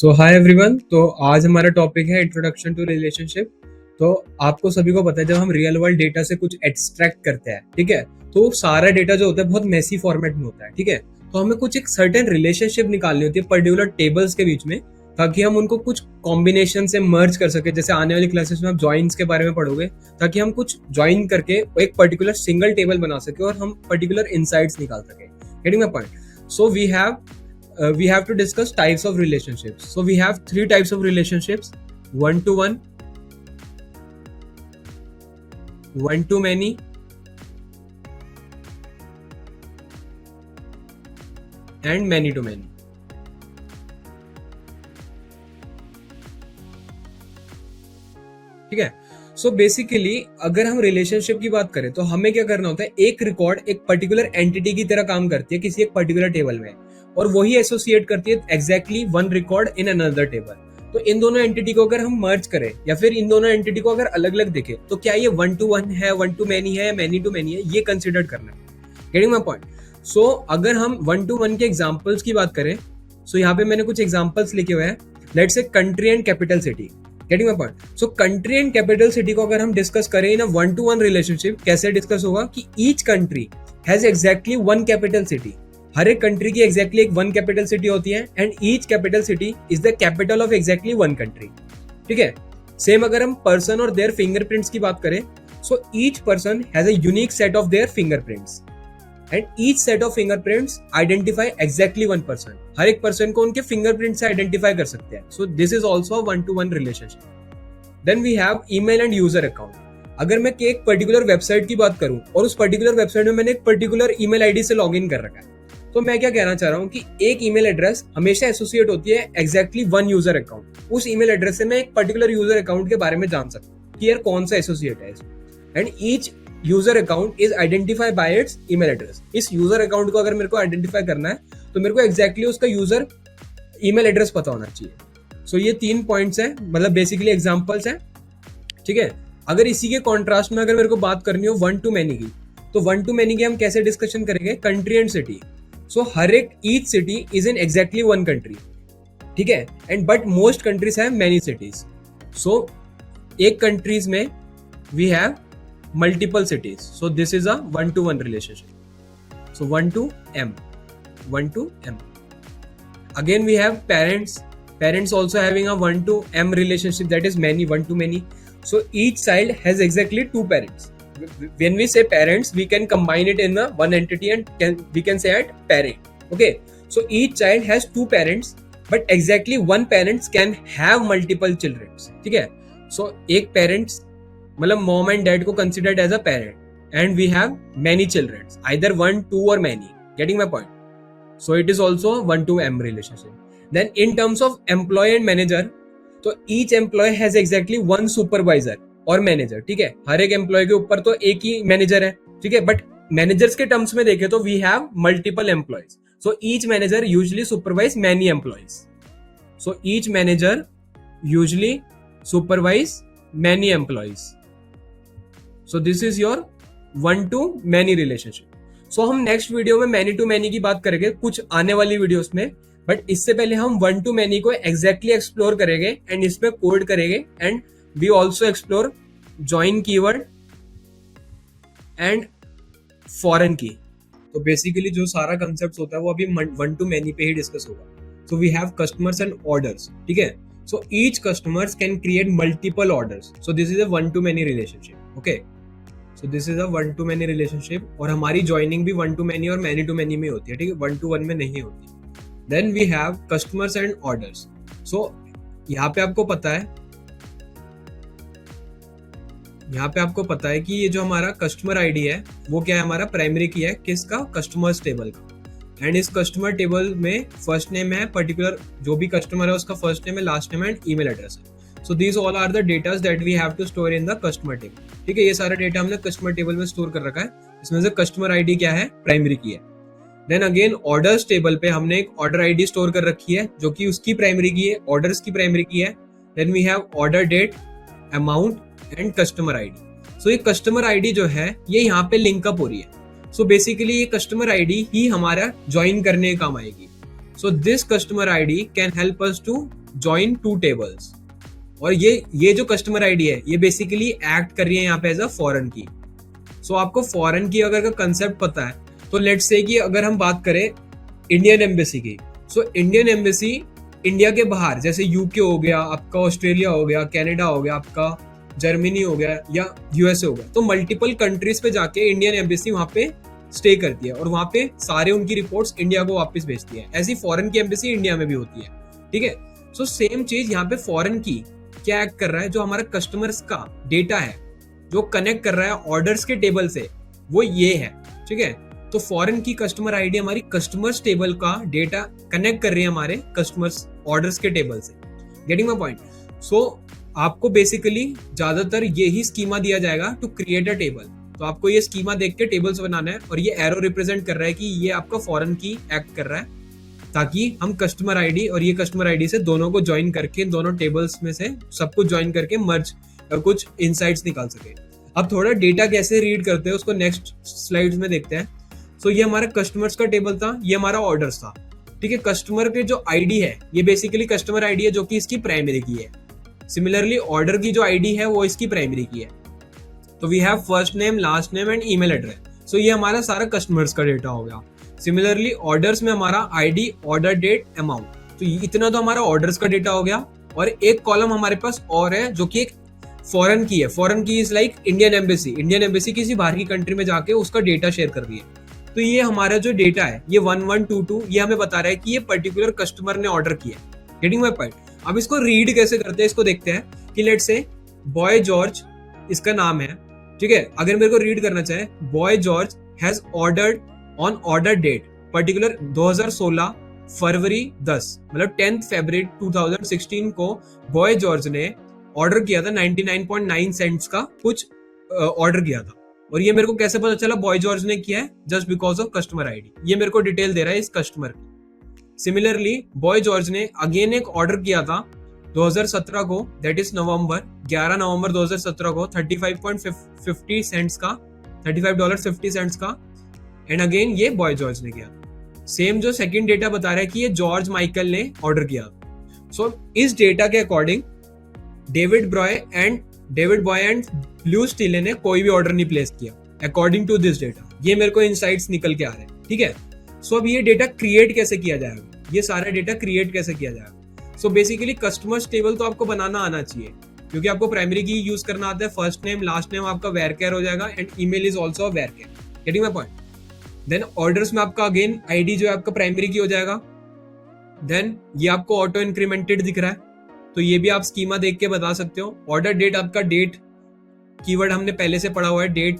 सो hi everyone. तो आज हमारा टॉपिक है इंट्रोडक्शन टू रिलेशनशिप। तो आपको सभी को पता है, जब हम रियल वर्ल्ड डेटा से कुछ एक्सट्रैक्ट करते हैं, ठीक है, तो सारा डेटा जो होता है बहुत मेसी फॉर्मेट में होता है, ठीक है। तो हमें कुछ एक सर्टेन रिलेशनशिप निकालनी होती है पर्टिकुलर टेबल्स के बीच में, ताकि हम उनको कुछ कॉम्बिनेशन से मर्ज कर सके। जैसे आने वाली क्लासेस में आप ज्वाइंस के बारे में पढ़ोगे, ताकि हम कुछ ज्वाइन करके एक पर्टिकुलर सिंगल टेबल बना सके और हम पर्टिकुलर इनसाइट्स निकाल सके। Getting my point? So we have to discuss types of relationships. So we have three types of relationships: one to one, one to many, and many to many. ठीक है। So basically अगर हम relationship की बात करें तो हमें क्या करना होता है, एक रिकॉर्ड एक पर्टिकुलर एंटिटी की तरह काम करती है किसी एक पर्टिकुलर टेबल में, और वही एसोसिएट करती है exactly one record in another table. तो इन दोनों एंटिटी को अगर हम मर्ज करें या फिर इन दोनों एंटिटी को अगर अलग अलग देखें, तो क्या ये वन टू वन है, वन टू मैनी है, मैनी टू मैनी है, ये कंसिडर करना है। Getting my point? सो अगर हम वन टू वन के एग्जाम्पल्स की बात करें, सो यहाँ पे मैंने कुछ एग्जाम्पल्स लिखे हुए हैं। Let's say country and capital city. Getting my point? So country and capital city को अगर हम डिस्कस करें in a one to one relationship, कैसे डिस्कस होगा कि each country has exactly one capital city. हर एक कंट्री की एग्जैक्टली एक वन कैपिटल सिटी होती है, and each capital city is the capital of exactly one country. ठीक है। सेम अगर हम पर्सन और देयर फिंगरप्रिंट्स की बात करें, so each person has a unique set of their fingerprints, and each set of fingerprints identify exactly one person. हर एक पर्सन को उनके फिंगरप्रिंट से आइडेंटिफाई कर सकते हैं। So this is also a one to one relationship. Then we have email and user account. अगर मैं एक पर्टिकुलर वेबसाइट की बात करूं और उस पर्टिकुलर वेबसाइट में मैंने एक पर्टिकुलर ईमेल आईडी से लॉग इन कर रखा है, तो मैं क्या कहना चाह रहा हूं कि एक ईमेल एड्रेस हमेशा एसोसिएट होती है एग्जैक्टली वन यूजर अकाउंट। उस ईमेल एड्रेस से मैं एक पर्टिकुलर यूजर अकाउंट के बारे में जान सकता हूं कि यार कौन सा एसोसिएट है, and each user account is identify bye it's email address. इस यूजर अकाउंट को अगर मेरे को आइडेंटिफाई करना है, तो मेरे को एग्जैक्टली उसका यूजर ईमेल एड्रेस पता होना चाहिए। सो ये 3 पॉइंट्स हैं, मतलब बेसिकली एग्जांपल्स हैं। ठीक है। अगर इसी के कॉन्ट्रास्ट में अगर मेरे को बात करनी हो वन टू मैनी की, तो वन टू मैनी की हम कैसे डिस्कशन करेंगे? Country and city. सो हर एक each city is in exactly one country, ठीक है, and but most countries have many cities. So एक कंट्रीज में we have multiple cities. So this is a one to one relationship. So one to M, one to M. Again we have parents. Parents also having a one to m relationship, that is many, one to many. So each child has exactly two parents. When we say parents, we can combine it in a one entity and we can say it parent. Okay. So each child has two parents, but exactly one parents can have multiple children. ठीक है. So एक parents मतलब mom and dad को considered as a parent, and we have many children, either one, two or many. Getting my point? So it is also a one to m relationship. Then in terms of employee and manager, तो each employee has exactly one supervisor और manager, ठीक है। हर एक employ के ऊपर तो एक ही manager है, ठीक है, बट मैनेजर्स के टर्म्स में देखें तो we have multiple employees. So each manager usually supervise many employees. So each manager usually supervise many employees. So this is your one to many relationship. So हम next video में many to many की बात करेंगे कुछ आने वाली videos में, but इससे पहले हम वन टू मैनी को एग्जैक्टली एक्सप्लोर करेंगे एंड इसमें कोड करेंगे, and we also explore join keyword and foreign key. तो बेसिकली जो सारा कंसेप्ट होता है वो अभी वन टू मैनी पे ही डिस्कस होगा। So we have customers and orders, ठीक है। So each customers can create multiple orders. So this is a one to many relationship. Okay. So this is a one to many relationship, और हमारी joining भी one to many और many to many में होती है, ठीक है, one to one में नहीं होती। Then we have customers and orders. So यहाँ पे आपको पता है कि ये जो हमारा कस्टमर आईडी है वो क्या है, हमारा प्राइमरी की है, किसका? कस्टमर्स टेबल का। एंड इस कस्टमर टेबल में फर्स्ट नेम है, पर्टिकुलर जो भी कस्टमर है उसका फर्स्ट नेम है, last name and email address है। So these all are the datas that we have to store in the customer table, ठीक है। ये सारा डेटा हमने कस्टमर टेबल में स्टोर कर रखा है। इसमें से कस्टमर आईडी क्या है? प्राइमरी की है। देन अगेन ऑर्डर्स टेबल पे हमने एक ऑर्डर आईडी स्टोर कर रखी है जो कि उसकी प्राइमरी की है, ऑर्डर्स की प्राइमरी की है। Then we have order date, amount and customer ID. So ये कस्टमर आईडी जो है ये यहाँ पे लिंकअप हो रही है। सो बेसिकली ये कस्टमर आईडी ही हमारा ज्वाइन करने का काम आएगी। So this customer ID can help us to join two tables. और ये जो कस्टमर आईडी है ये बेसिकली एक्ट कर रही है यहाँ पे एज अ फॉरेन की। सो आपको फॉरेन की अगर का कंसेप्ट पता है तो लेट्स से कि अगर हम बात करें इंडियन एम्बेसी की, सो इंडियन एम्बेसी इंडिया के बाहर जैसे यूके हो गया आपका, ऑस्ट्रेलिया हो गया, कनाडा हो गया आपका, जर्मनी हो गया या यूएसए हो गया, तो मल्टीपल कंट्रीज पे जाके इंडियन एम्बेसी वहां पे स्टे करती है और वहां पे सारे उनकी रिपोर्ट्स इंडिया को वापस भेजती है। ऐसी फॉरेन की एम्बेसी इंडिया में भी होती है, ठीक है। सो सेम चीज यहाँ पे फॉरेन की क्या एक्ट कर रहा है, जो हमारा कस्टमर्स का डेटा है जो कनेक्ट कर रहा है ऑर्डर्स के टेबल से, वो ये है, ठीक है। तो फॉरेन की कस्टमर आईडी हमारी कस्टमर्स टेबल का डेटा कनेक्ट कर रही है हमारे कस्टमर्स ऑर्डर्स के टेबल से। Getting my point? सो आपको बेसिकली ज्यादातर यही स्कीमा दिया जाएगा टू क्रिएट अ टेबल। तो आपको ये स्कीमा देख के टेबल्स बनाना है और ये एरो रिप्रेजेंट कर रहा है कि ये आपका फॉरेन की एक्ट कर रहा है, ताकि हम कस्टमर आईडी और ये कस्टमर आईडी से दोनों को ज्वाइन करके, दोनों टेबल्स में से सब कुछ ज्वाइन करके मर्ज और कुछ इनसाइट्स निकाल सके। अब थोड़ा डेटा कैसे रीड करते हैं उसको नेक्स्ट स्लाइड्स में देखते हैं। सो ये हमारा कस्टमर्स का टेबल था, ये हमारा ऑर्डर्स था, ठीक है। कस्टमर के जो आईडी है ये बेसिकली कस्टमर आईडी है जो कि इसकी प्राइमरी की है। सिमिलरली ऑर्डर की जो आईडी है वो इसकी प्राइमरी की है। तो we have first name, last name and email address. So ये हमारा सारा कस्टमर्स का डेटा हो गया। सिमिलरली ऑर्डर्स में हमारा आईडी, ऑर्डर डेट, अमाउंट, तो इतना तो हमारा ऑर्डर्स का डेटा हो गया। और एक कॉलम हमारे पास और है जो कि एक फॉरेन की है। फॉरेन की is like Indian embassy. Indian embassy किसी बाहर की कंट्री में जाके उसका डेटा शेयर कर रही है। तो ये हमारा जो डेटा है ये 1122 ये हमें बता रहा है कि ये पर्टिकुलर कस्टमर ने ऑर्डर किया। Getting my point? अब इसको रीड कैसे करते हैं इसको देखते हैं कि लेट्स से बॉय जॉर्ज इसका नाम है, ठीक है। अगर मेरे को रीड करना चाहे, Boy George has ordered on order date particular 2016 February 10, मतलब 10 फरवरी 2016 को बॉय जॉर्ज ने ऑर्डर किया था 99.9 सेंट्स का कुछ ऑर्डर किया था। और ये मेरे को कैसे पता चला बॉय जॉर्ज ने किया है? Just because of customer ID. ये मेरे को डिटेल दे रहा है इस कस्टमर की। सिमिलरली बॉय जॉर्ज ने अगेन एक ऑर्डर किया था 2017 को, दैट इज नवंबर 11 नवंबर 2017 को 35.50 सेंट्स का, $35.50 का, एंड अगेन ये बॉय जॉर्ज ने किया। सेम जो सेकंड डेटा बता रहा है कि ये जॉर्ज माइकल ने ऑर्डर किया। सो इस डेटा के according David Boy and Blue Steele ने कोई भी ऑर्डर नहीं प्लेस किया अकॉर्डिंग टू दिस डेटा। ये मेरे को इनसाइट्स निकल के आ रहे हैं, ठीक है। सो अब ये डेटा क्रिएट कैसे किया जाएगा, ये सारा डेटा क्रिएट कैसे किया जाएगा? सो बेसिकली कस्टमर्स टेबल तो आपको बनाना आना चाहिए, क्योंकि आपको प्राइमरी की यूज करना आता है। फर्स्ट नेम, लास्ट नेम आपका वेरकेयर हो जाएगा and email is also varchar. Getting my point? Then orders में आपका अगेन आईडी जो है आपका प्राइमरी की हो जाएगा। देन ये आपको ऑटो इंक्रीमेंटेड दिख रहा है, तो ये भी आप स्कीमा देख के बता सकते हो। ऑर्डर डेट आपका डेट कीवर्ड हमने पहले से पढ़ा हुआ है, डेट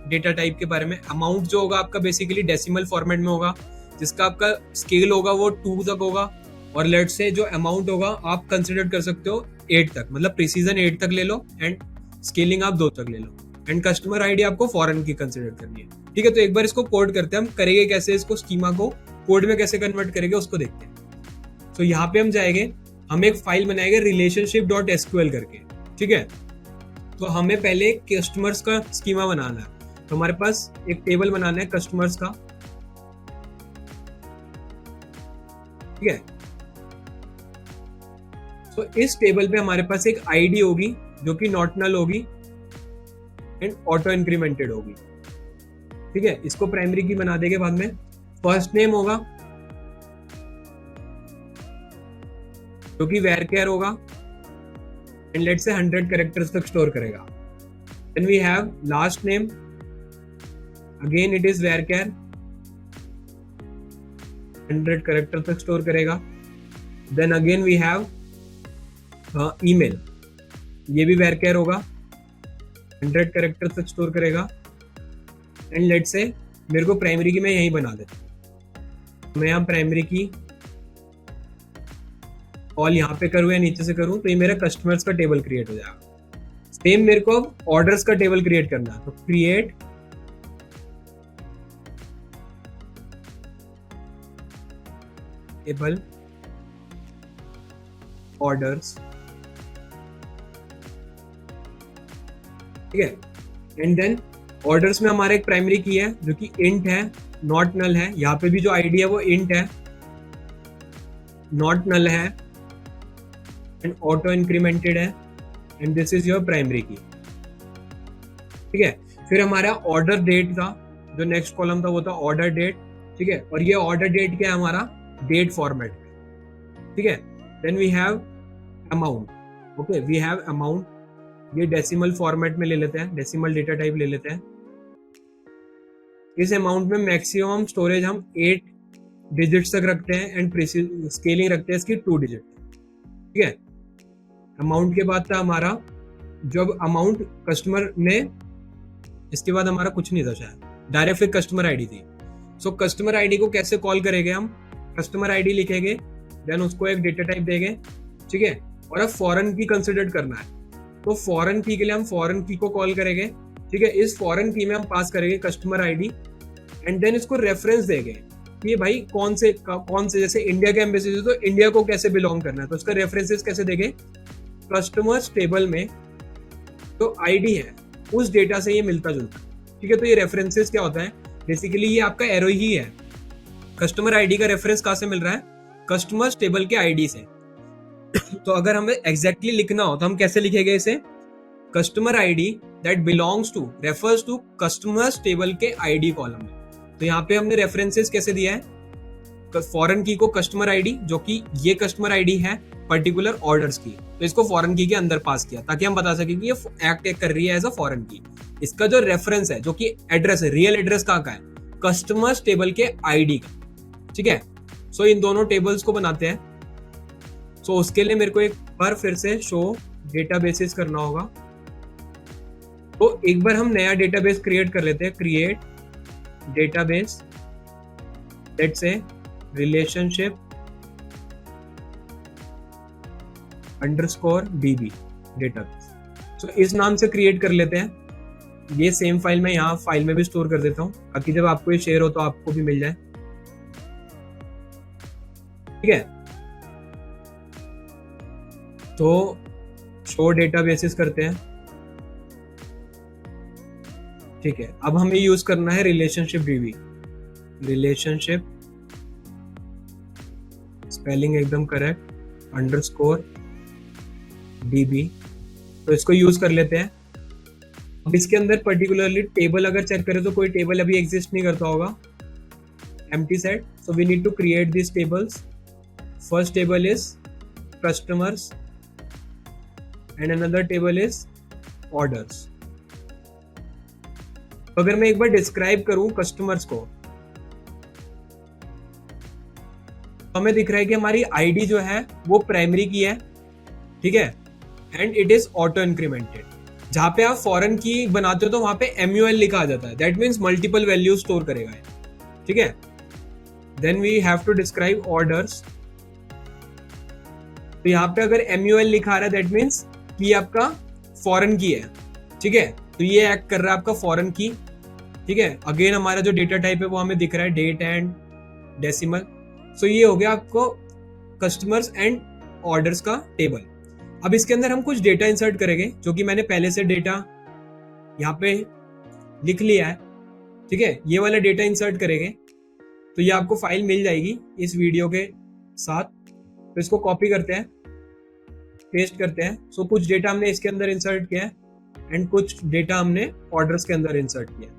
डेटा टाइप के बारे में। अमाउंट जो होगा आपका बेसिकली डेसिमल फॉर्मेट में होगा, जिसका आपका स्केल होगा वो 2 तक होगा। और लेट से जो अमाउंट होगा आप कंसिडर कर सकते हो 8 तक, मतलब प्रिसीजन 8 तक ले लो एंड स्केलिंग आप 2 तक ले लो। एंड कस्टमर आईडी आपको फॉरेन की कंसिडर करनी है, ठीक है। तो एक बार इसको कोड करते हैं, हम करेंगे कैसे, इसको स्कीमा को कोड में कैसे कन्वर्ट करेंगे उसको देखते हैं। तो यहाँ पे हम जाएंगे, हम एक फाइल बनाएंगे relationship.sql करके, ठीक है। तो हमें पहले कस्टमर्स का स्कीमा बनाना है। तो हमारे पास एक टेबल बनाना है कस्टमर्स का, ठीक है। तो इस टेबल पे हमारे पास एक आईडी होगी जो कि नॉट नल होगी एंड ऑटो इंक्रीमेंटेड होगी, ठीक है। इसको प्राइमरी की बना देंगे बाद में। फर्स्ट नेम होगा जो कि वेरकेयर होगा एंड लेट से 100 कैरेक्टर्स तक स्टोर करेगा। Then we have last name, again it is varchar, 100 character तक स्टोर करेगा। Then again we have email, ये भी वेरकेयर होगा, 100 कैरेक्टर तक स्टोर करेगा। एंड लेट से मेरे को प्राइमरी की मैं यही बना देता हूं, मैं यहाँ प्राइमरी की कॉल यहाँ पे करूँ या नीचे से करूँ, तो ये मेरा कस्टमर्स का टेबल क्रिएट हो जाएगा। सेम मेरे को अब ऑर्डर्स का टेबल क्रिएट करना है, तो क्रिएट टेबल ऑर्डर्स, ठीक है। एंड देन ऑर्डर्स में हमारा एक प्राइमरी की है जो कि इंट है, नॉट नल है। यहाँ पे भी जो आईडी है वो इंट है, नॉट नल है। एंड ऑटो इंक्रीमेंटेड है, and this is your primary की। ठीक है, फिर हमारा ऑर्डर डेट था, जो नेक्स्ट कॉलम था वो था ऑर्डर डेट। ठीक है, और ये ऑर्डर डेट क्या है हमारा, डेट फॉर्मेट। ठीक है, then we have amount. Okay, we have amount, ये डेसिमल फॉर्मेट में ले लेते हैं, डेसिमल डेटा टाइप ले लेते हैं। इस अमाउंट में मैक्सिमम स्टोरेज हम 8 डिजिट्स तक रखते हैं एंड स्केलिंग रखते हैं इसकी 2 डिजिट। ठीक है, अमाउंट के बाद था हमारा जब अमाउंट कस्टमर ने, इसके बाद हमारा कुछ नहीं था शायद, डायरेक्ट फिर कस्टमर आईडी थी। सो कस्टमर आईडी को कैसे कॉल करेंगे हम, कस्टमर आईडी लिखेंगे, देन उसको एक डेटा टाइप देंगे। ठीक है, और अब फॉरेन की कंसिडर करना है, तो फॉरेन की के लिए हम फॉरेन की को कॉल करेंगे। ठीक है, इस फॉरेन की में हम पास करेंगे कस्टमर आईडी एंड देन इसको रेफरेंस देंगे कि ये भाई कौन से जैसे इंडिया के एम्बेसी है तो इंडिया को कैसे बिलोंग करना है, तो इसका रेफरेंसेस कैसे देंगे, कस्टमर्स टेबल में तो आईडी है उस डेटा से ये मिलता जुलता। ठीक है, तो ये रेफरेंसेस क्या होता है, बेसिकली ये आपका एरो ही है। कस्टमर आईडी का रेफरेंस कहां से मिल रहा है, कस्टमर्स टेबल के आईडी से। तो अगर हमें एग्जैक्टली लिखना हो तो हम कैसे लिखेंगे इसे, customer ID that belongs to refers to customers table के आईडी कॉलम में। तो यहाँ पे हमने रेफरेंसेस कैसे दिया है, फॉरेन की को कस्टमर आईडी, जो कि ये कस्टमर आईडी है पर्टिकुलर ऑर्डर्स की, तो इसको फॉरेन की के अंदर पास किया ताकि हम बता सके कि ये एक्ट कर रही है एज अ फॉरेन की। इसका जो रेफरेंस है, जो कि एड्रेस है, रियल एड्रेस कहाँ का है, कस्टमर्स टेबल के आईडी का। ठीक है, सो इन दोनों टेबल्स को बनाते हैं। सो उसके लिए मेरे को एक बार फिर से शो डेटाबेसेस करना होगा। तो एक बार हम नया डेटाबेस क्रिएट कर लेते हैं, create database, let's say relationship underscore DB database. So इस नाम से क्रिएट कर लेते हैं। ये सेम फाइल मैं यहाँ फाइल में भी स्टोर कर देता हूँ ताकि जब आपको ये शेयर हो तो आपको भी मिल जाए। ठीक है, तो शो डेटाबेसेस करते हैं। ठीक है, अब हमें यूज करना है रिलेशनशिप DB, रिलेशनशिप स्पेलिंग एकदम करेक्ट, अंडरस्कोर DB। तो इसको यूज कर लेते हैं। अब इसके अंदर पर्टिकुलरली टेबल अगर चेक करें तो कोई टेबल अभी एग्जिस्ट नहीं करता होगा, empty set. So we need to create this tables. First table is customers and another table is orders. अगर मैं एक बार डिस्क्राइब करूं कस्टमर्स को, तो हमें दिख रहा है कि हमारी आईडी जो है वो प्राइमरी की है। ठीक है, and it is auto incremented. जहां पे आप फॉरेन की बनाते हो तो वहां पे MUL लिखा आ जाता है, that means multiple value store करेगा। ठीक है, then we have to describe orders. तो यहाँ पे अगर MUL लिखा आ रहा है दैट मीन्स कि आपका फॉरेन की है। ठीक है, तो ये एक्ट कर रहा है आपका फॉरेन की। ठीक है, अगेन हमारा जो डेटा टाइप है वो हमें दिख रहा है डेट एंड डेसिमल। सो ये हो गया आपको कस्टमर्स एंड ऑर्डर्स का टेबल। अब इसके अंदर हम कुछ डेटा इंसर्ट करेंगे, जो कि मैंने पहले से डेटा यहाँ पे लिख लिया है। ठीक है, ये वाला डेटा इंसर्ट करेंगे तो ये आपको फाइल मिल जाएगी इस वीडियो के साथ। तो इसको कॉपी करते हैं, पेस्ट करते हैं। सो कुछ डेटा हमने इसके अंदर इंसर्ट किया है एंड कुछ डेटा हमने ऑर्डर्स के अंदर इंसर्ट किया।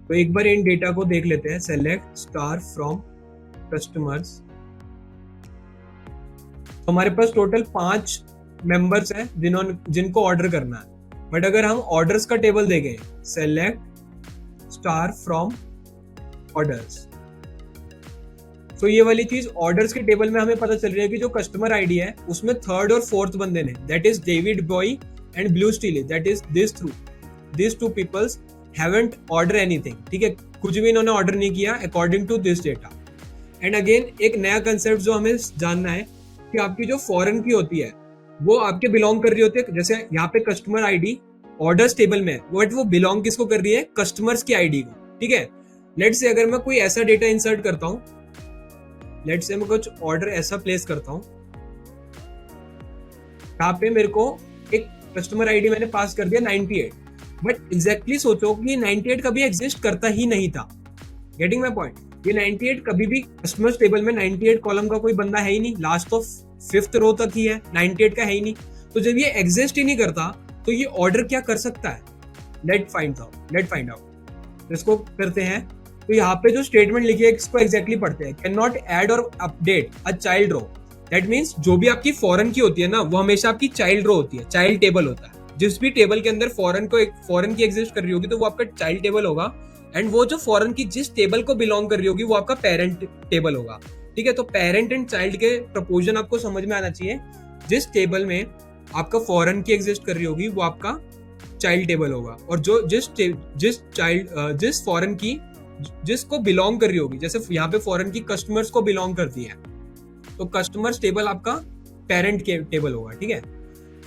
तो एक बार इन डेटा को देख लेते हैं। Select star from customers. हमारे पास टोटल 5 मेंबर्स हैं जिनको ऑर्डर करना है। बट अगर हम ऑर्डर्स का टेबल देखें, सेलेक्ट स्टार फ्रॉम ऑर्डर्स, तो ये वाली चीज ऑर्डर्स के टेबल में हमें पता चल रही है कि जो कस्टमर आईडी है उसमें 3rd और 4th बंदे ने, that is David Boy and blue steel, that is this two peoples haven't order anything. ठीक है, कुछ भी इन्होंने ऑर्डर नहीं किया according to this data. And again एक नया कंसेप्ट जो हमें जानना है कि आपकी जो फॉरेन की होती है वो आपके बिलोंग कर रही होती है। जैसे यहाँ पे कस्टमर आईडी ऑर्डर्स टेबल में है, बट वो बिलोंग किसको कर रही है, कस्टमर्स की आईडी को। ठीक है, लेट्स से अगर मैं कोई ऐसा डेटा इंसर्ट करता हूँ, लेट्स से मैं कुछ ऑर्डर ऐसा प्लेस करता हूँ, यहाँ पे मेरे को एक कस्टमर आईडी मैंने पास कर दिया 98, बट एग्जैक्टली सोचो कि 98 कभी एग्जिस्ट करता ही नहीं था। गेटिंग माय पॉइंट, ये 98 कभी भी कस्टमर्स टेबल में 98 कॉलम का कोई बंदा है ही नहीं। लास्ट ऑफ 5th रो तक ही है, 98 का है ही नहीं। तो जब ये एग्जिस्ट ही नहीं करता तो ये ऑर्डर क्या कर सकता है? Let find out. इसको करते हैं। तो यहाँ पे जो स्टेटमेंट लिखी है इसको एग्जैक्टली पढ़ते हैं। Can not add or update a child row. That means जो भी आपकी फॉरेन की होती है ना, वो हमेशा आपकी चाइल्ड रो होती है, चाइल्ड टेबल होता है। जिस भी टेबल के अंदर फॉरेन की एग्जिस्ट कर रही होगी तो वो आपका चाइल्ड टेबल होगा। एंड वो जो फॉरेन की जिस टेबल को बिलोंग कर रही होगी वो आपका पेरेंट टेबल होगा। ठीक है, तो पेरेंट एंड चाइल्ड के प्रपोजन आपको समझ में आना चाहिए। जिस टेबल में आपका फॉरेन की एग्जिस्ट कर रही होगी वो आपका चाइल्ड टेबल होगा, और जो जिस फॉरेन की जिसको बिलोंग कर रही होगी, जैसे यहाँ पे फॉरेन की कस्टमर्स को बिलोंग करती है तो कस्टमर्स टेबल आपका पेरेंट के टेबल होगा। ठीक है,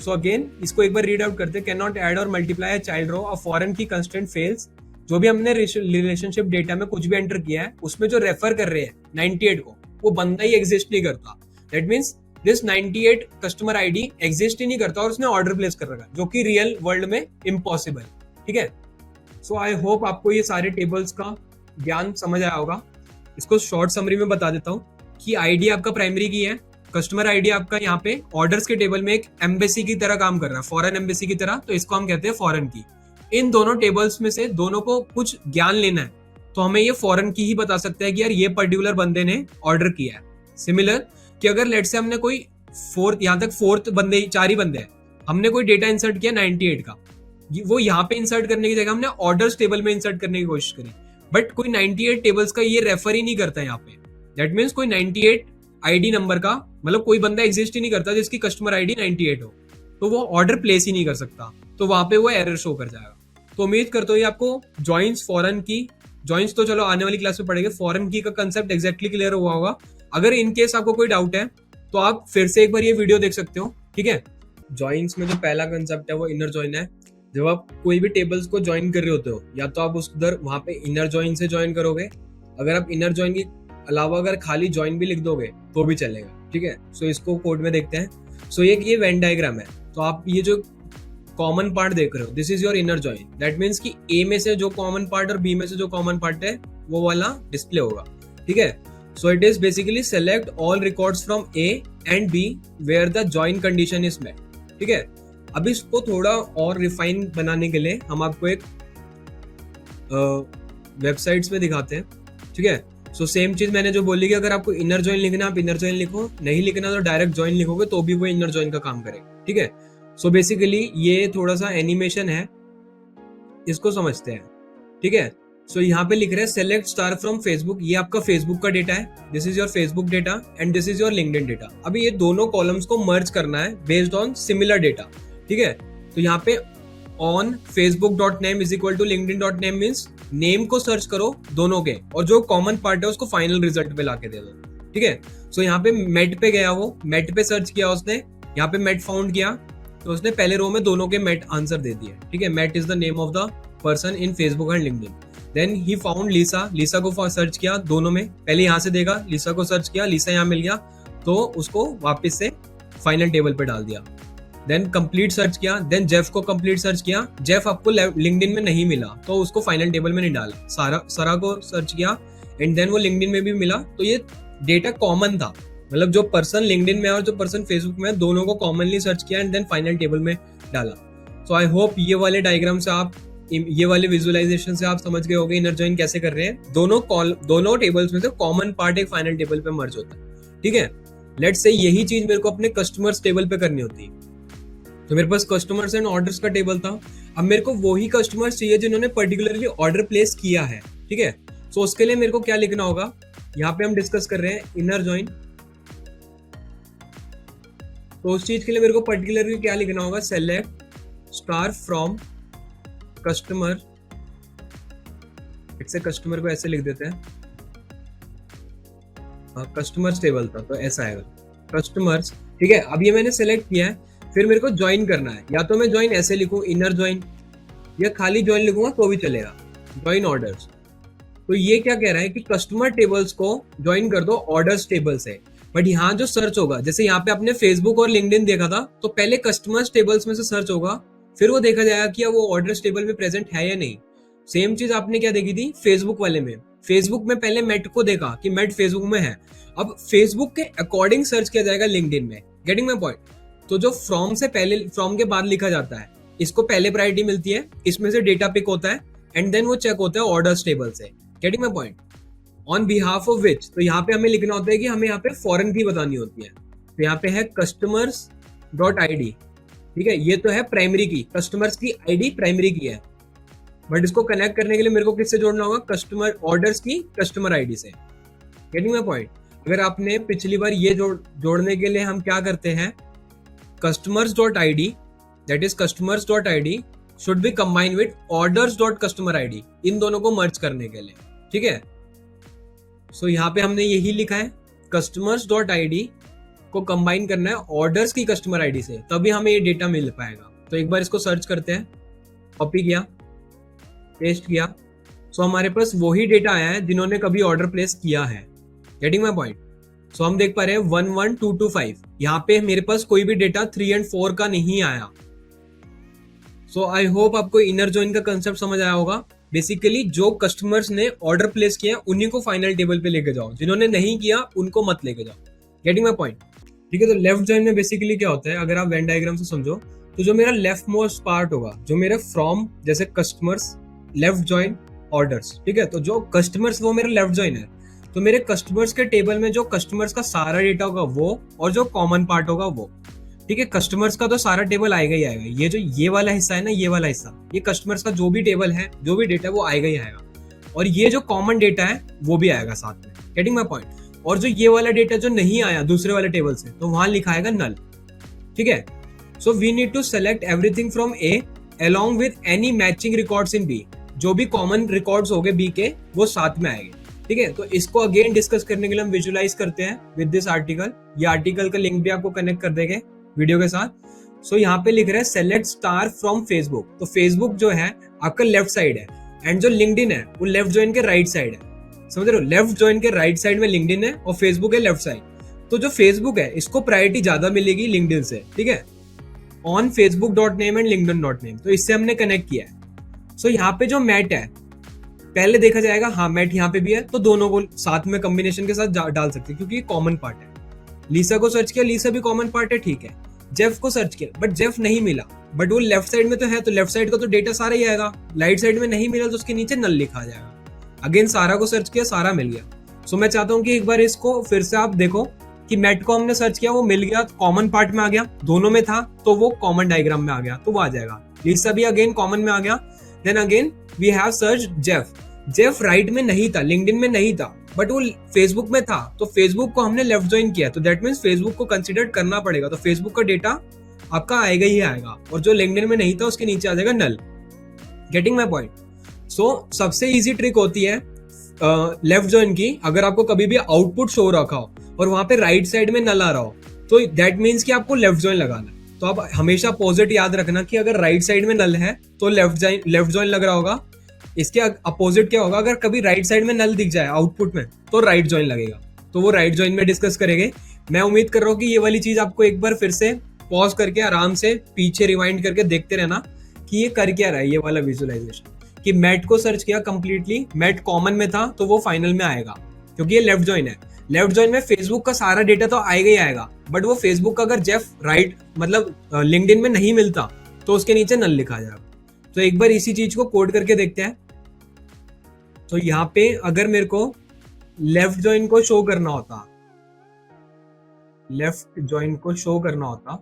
सो अगेन इसको एक बार रीड आउट करते हैं। Can not add or multiply a child row, a foreign key constant fails. जो भी हमने रिलेशनशिप डेटा में कुछ भी एंटर किया है उसमें जो रेफर कर रहे हैं 98 को, वो बंदा ही एग्जिस्ट नहीं करता। That means this 98 customer ID exist ही नहीं करता और उसने ऑर्डर प्लेस कर रखा, जो कि रियल वर्ल्ड में इम्पॉसिबल। ठीक है, सो आई होप आपको ये सारे टेबल्स का ज्ञान समझ आया होगा। इसको शॉर्ट समरी में बता देता हूँ कि आईडी आपका प्राइमरी की है, कस्टमर आईडी आपका यहाँ पे ऑर्डर्स के टेबल में एक एम्बेसी की तरह काम कर रहा है, फॉरेन एम्बेसी की तरह, तो इसको हम कहते हैं फॉरेन की। इन दोनों टेबल्स में से दोनों को कुछ ज्ञान लेना है तो हमें ये फॉरेन की ही बता सकता है कि यार ये पर्टिकुलर बंदे ने ऑर्डर किया है। सिमिलर कि अगर लेट से हमने कोई यहाँ तक फोर्थ बंदे, 4 ही बंदे हैं, हमने कोई डेटा इंसर्ट किया 98 का, वो यहाँ पे इंसर्ट करने की जगह हमने ऑर्डर्स टेबल में इंसर्ट करने की कोशिश करी, बट कोई 98 टेबल्स का ये रेफर ही नहीं करता यहाँ पे। दैट मीन्स कोई 98 आईडी नंबर का, मतलब कोई बंदा एग्जिस्ट ही नहीं करता जिसकी कस्टमर आईडी 98 हो, तो वो ऑर्डर प्लेस ही नहीं कर सकता, तो वहां पे वो एरर शो कर जाएगा। तो उम्मीद करता हूँ आपको जॉइंट्स, फॉरेन की जॉइंट्स तो चलो आने वाली क्लास में पढ़ेंगे, फॉरेन की का कंसेप्ट एग्जैक्टली क्लियर हुआ होगा। अगर इन केस आपको कोई डाउट है तो आप फिर से एक बार ये वीडियो देख सकते हो। ठीक है, जॉइंट्स में जो पहला कंसेप्ट है वो इनर जॉइन है। जब आप कोई भी टेबल्स को ज्वाइन कर रहे होते हो, या तो आप उस उधर वहां पे इनर जॉइन से ज्वाइन करोगे, अगर आप इनर जॉइन के अलावा अगर खाली जॉइन भी लिख दोगे तो भी चलेगा। ठीक है, सो इसको कोड में देखते हैं। सो ये वेन डायग्राम है, तो आप ये जो कॉमन पार्ट देख रहे हो, this is your inner join. That means कि ए में से जो कॉमन पार्ट और बी में से जो कॉमन पार्ट है वो वाला डिस्प्ले होगा। ठीक है, so it is basically select all records from A and B where the join condition is met. ठीक है, अब इसको थोड़ा और रिफाइन बनाने के लिए हम आपको एक वेबसाइट्स में दिखाते हैं। ठीक है, सो सेम चीज मैंने जो बोली कि अगर आपको इनर जॉइन लिखना आप इनर जॉइन लिखो, नहीं लिखना तो डायरेक्ट जॉइन लिखोगे तो भी वो इनर जॉइन का काम करेगा। ठीक है, सो बेसिकली ये थोड़ा सा एनिमेशन है, इसको समझते हैं। ठीक है, सो यहाँ पे लिख रहे हैं सेलेक्ट स्टार फ्रॉम फेसबुक। ये आपका फेसबुक का डेटा है, this is your Facebook data and this is your LinkedIn data. अभी ये दोनों कॉलम्स को मर्ज करना है बेस्ड ऑन सिमिलर डेटा। ठीक है, तो यहाँ पे on facebook.name is equal to linkedin.name means name को सर्च करो दोनों के, और जो कॉमन पार्ट है उसको फाइनल रिजल्ट पे लाके दे दो। ठीक है, सो यहाँ पे मेट पे गया, वो मेट पे सर्च किया उसने, यहाँ पे मेट फाउंड किया तो उसने पहले रो में दोनों के मेट आंसर दे दिए। ठीक है, Matt is the name of the person in Facebook and LinkedIn. Then he found Lisa, Lisa को सर्च किया दोनों में, पहले यहाँ से देगा, लीसा को सर्च किया, लीसा यहाँ मिल गया तो उसको वापस से फाइनल टेबल पे डाल दिया। देन कंप्लीट सर्च किया, देन जेफ को कंप्लीट सर्च किया, जेफ आपको लिंक्डइन में नहीं मिला तो उसको फाइनल टेबल में नहीं डाला। सारा को सर्च किया एंड देन वो लिंक्डइन में भी मिला, तो ये डेटा कॉमन था, मतलब जो पर्सन लिंक्डइन में और जो पर्सन फेसबुक में, दोनों को कॉमनली सर्च किया एंड देन फाइनल टेबल में डाला। सो आई होप ये वाले डायग्राम से आप, ये वाले विजुअलाइजेशन से आप समझ गए होंगे इनर जॉइन कैसे कर रहे हैं। दोनों टेबल्स में से कॉमन पार्ट एक फाइनल टेबल पे मर्ज होता है। ठीक है, लेट्स से यही चीज मेरे को अपने कस्टमर्स टेबल पे करनी होती है, तो मेरे पास कस्टमर्स एंड ऑर्डर्स का टेबल था। अब मेरे को वही कस्टमर्स चाहिए जिन्होंने पर्टिकुलरली ऑर्डर प्लेस किया है। ठीक है, सो उसके लिए मेरे को क्या लिखना होगा, यहाँ पे हम डिस्कस कर रहे हैं इनर जॉइन, तो उस चीज के लिए मेरे को पर्टिकुलरली क्या लिखना होगा, सेलेक्ट स्टार फ्रॉम कस्टमर। इससे कस्टमर को ऐसे लिख देते हैं, कस्टमर्स टेबल था तो ऐसा आएगा कस्टमर्स। ठीक है, अब ये मैंने सेलेक्ट किया है, फिर मेरे को ज्वाइन करना है, या तो मैं ज्वाइन ऐसे लिखूं इनर ज्वाइन, या खाली ज्वाइन लिखूंगा तो भी चलेगा, ज्वाइन ऑर्डर्स। तो ये क्या कह रहा है कि कस्टमर टेबल्स को ज्वाइन कर दो ऑर्डर्स टेबल से, बट यहाँ जो सर्च होगा, जैसे यहाँ पे आपने फेसबुक और लिंक्डइन देखा था, तो पहले कस्टमर्स टेबल्स में से सर्च होगा, फिर वो देखा जाएगा कि वो ऑर्डर्स टेबल में प्रेजेंट है या नहीं। सेम चीज आपने क्या देखी थी फेसबुक वाले में, फेसबुक में पहले मेट को देखा कि मेट फेसबुक में है, अब फेसबुक के अकॉर्डिंग सर्च किया जाएगा लिंक्डइन में। Getting my point? तो जो फ्रॉम से पहले, फ्रॉम के बाद लिखा जाता है, इसको पहले प्रायोरिटी मिलती है, इसमें से डेटा पिक होता है एंड देन वो चेक होता है ऑर्डर्स टेबल से। Getting my point? On behalf of which, तो यहाँ पे हमें लिखना होता है कि हमें यहाँ पे फॉरेन की बतानी होती है, तो यहाँ पे है कस्टमर्स डॉट आई डी। ठीक है, ये तो है प्राइमरी की, कस्टमर्स की आईडी प्राइमरी की है, बट इसको कनेक्ट करने के लिए मेरे को किससे जोड़ना होगा? कस्टमर ऑर्डर्स की कस्टमर आईडी से। Getting my point? अगर आपने पिछली बार ये जोड़ने के लिए हम क्या करते हैं, customers dot I D, that is customers dot I D should be combine with orders dot customer I D, इन दोनों को मर्ज करने के लिए। ठीक है, सो यहाँ पे हमने यही लिखा है, कस्टमर्स डॉट आई डी को कंबाइन करना है ऑर्डर्स की कस्टमर आईडी से, तभी हमें ये डेटा मिल पाएगा। तो एक बार इसको सर्च करते हैं, कॉपी किया, पेस्ट किया, सो हमारे पास वही डेटा आया है जिन्होंने कभी ऑर्डर प्लेस किया है। Getting my point? सो हम देख पा रहे हैं 11225, यहाँ पे मेरे पास कोई भी डेटा 3 और 4 का नहीं आया। सो आई होप आपको इनर जॉइन का कंसेप्ट समझ आया होगा। बेसिकली जो कस्टमर्स ने ऑर्डर प्लेस किया उन्हीं को फाइनल टेबल पे लेके जाओ, जिन्होंने नहीं किया उनको मत लेके जाओ। Getting my point? ठीक है, तो लेफ्ट जॉइन में बेसिकली क्या होता है, अगर आप वेन डायग्राम से समझो, तो जो मेरा लेफ्ट मोस्ट पार्ट होगा, जो मेरा फ्रॉम जैसे कस्टमर्स लेफ्ट जॉइन ऑर्डर्स, ठीक है, तो जो कस्टमर्स वो मेरा लेफ्ट जॉइन है, तो मेरे कस्टमर्स के टेबल में जो कस्टमर्स का सारा डेटा होगा वो, और जो कॉमन पार्ट होगा वो। ठीक है, कस्टमर्स का तो सारा टेबल आएगा ही आएगा, ये जो ये वाला हिस्सा है ना, ये वाला हिस्सा, ये कस्टमर्स का जो भी टेबल है, जो भी डेटा वो आएगा ही आएगा, और ये जो कॉमन डेटा है वो भी आएगा साथ में। Getting my point? और जो ये वाला डेटा जो नहीं आया दूसरे वाले टेबल से, तो वहां लिखा आएगा नल। ठीक है, so we need to select everything from A along with any matching records in B, जो भी कॉमन रिकॉर्ड्स हो गए बी के वो साथ में आएंगे। ठीक है, तो इसको अगेन डिस्कस करने के लिए हम विजुलाइज करते हैं विद दिस आर्टिकल। ये आर्टिकल का लिंक भी आपको कनेक्ट कर देंगे वीडियो के साथ। सो यहाँ पे लिख रहे हैं सेलेक्ट स्टार फ्रॉम फेसबुक, तो फेसबुक जो है आपका लेफ्ट साइड है, एंड जो लिंक्डइन है वो लेफ्ट जॉइन के राइट साइड है। समझ रहे हो, लेफ्ट जॉइन के राइट साइड में लिंक्डइन है और फेसबुक है लेफ्ट साइड। तो जो फेसबुक है इसको प्रायोरिटी ज्यादा मिलेगी लिंक्डइन से। ठीक है, on Facebook dot name and LinkedIn dot name, तो इससे हमने कनेक्ट किया है। सो यहाँ पे जो मैट है पहले देखा जाएगा, हाँ मैट यहाँ पे भी है, तो दोनों को साथ में कॉम्बिनेशन के साथ डाल सकते हैं क्योंकि ये कॉमन पार्ट है। लीसा को सर्च किया, लीसा भी कॉमन पार्ट है, ठीक है। जेफ को सर्च किया बट जेफ नहीं मिला, बट वो लेफ्ट साइड में तो है, तो लेफ्ट साइड का तो डेटा सारा ही आएगा। राइट साइड में नहीं मिला तो उसके नीचे नल लिखा जाएगा। अगेन सारा को सर्च किया, सारा मिल गया। सो मैं चाहता हूँ कि एक बार इसको फिर से आप देखो कि मैट को हमने सर्च किया, वो मिल गया, कॉमन पार्ट में आ गया, दोनों में था तो वो कॉमन डायग्राम में आ गया, तो वो आ जाएगा। लीसा भी अगेन कॉमन में आ गया। Then again we have search Jeff, Jeff right में नहीं था, लिंक्डइन में नहीं था, बट वो फेसबुक में था, तो फेसबुक को हमने लेफ्ट ज्वाइन किया, तो दैट मींस फेसबुक को कंसीडर करना पड़ेगा, तो फेसबुक का डेटा आपका आएगा ही आएगा, और जो लिंक्डइन में नहीं था उसके नीचे आ जाएगा null. Getting my point? So सबसे इजी ट्रिक होती है लेफ्ट ज्वाइन की, अगर आपको कभी भी आउटपुट शो रखा हो और वहां पे राइट साइड में नल आ रहा हो, तो दैट मीन्स कि आपको लेफ्ट ज्वाइन लगाना है। तो आप हमेशा अपोजिट याद रखना कि अगर राइट साइड में नल है तो लेफ्ट ज्वाइन लग रहा होगा। इसके अपोजिट क्या होगा, अगर कभी राइट साइड में नल दिख जाए आउटपुट में तो राइट ज्वाइन लगेगा, तो वो राइट ज्वाइन में डिस्कस करेंगे। मैं उम्मीद कर रहा हूँ कि ये वाली चीज आपको एक बार फिर से पॉज करके आराम से पीछे रिवाइंड करके देखते रहना कि ये कर क्या रहा है, ये वाला विजुअलाइजेशन। कि मैट को सर्च किया कंप्लीटली, मैट कॉमन में था तो वो फाइनल में आएगा क्योंकि ये लेफ्ट ज्वाइन है। लेफ्ट ज्वाइन में फेसबुक का सारा डेटा तो आएगा ही आएगा, बट वो फेसबुक का अगर जेफ राइट मतलब लिंक्डइन में नहीं मिलता तो उसके नीचे नल लिखा जाएगा। तो एक बार इसी चीज को कोड करके देखते हैं। तो यहाँ पे अगर मेरे को लेफ्ट ज्वाइन को शो करना होता, लेफ्ट ज्वाइन को शो करना होता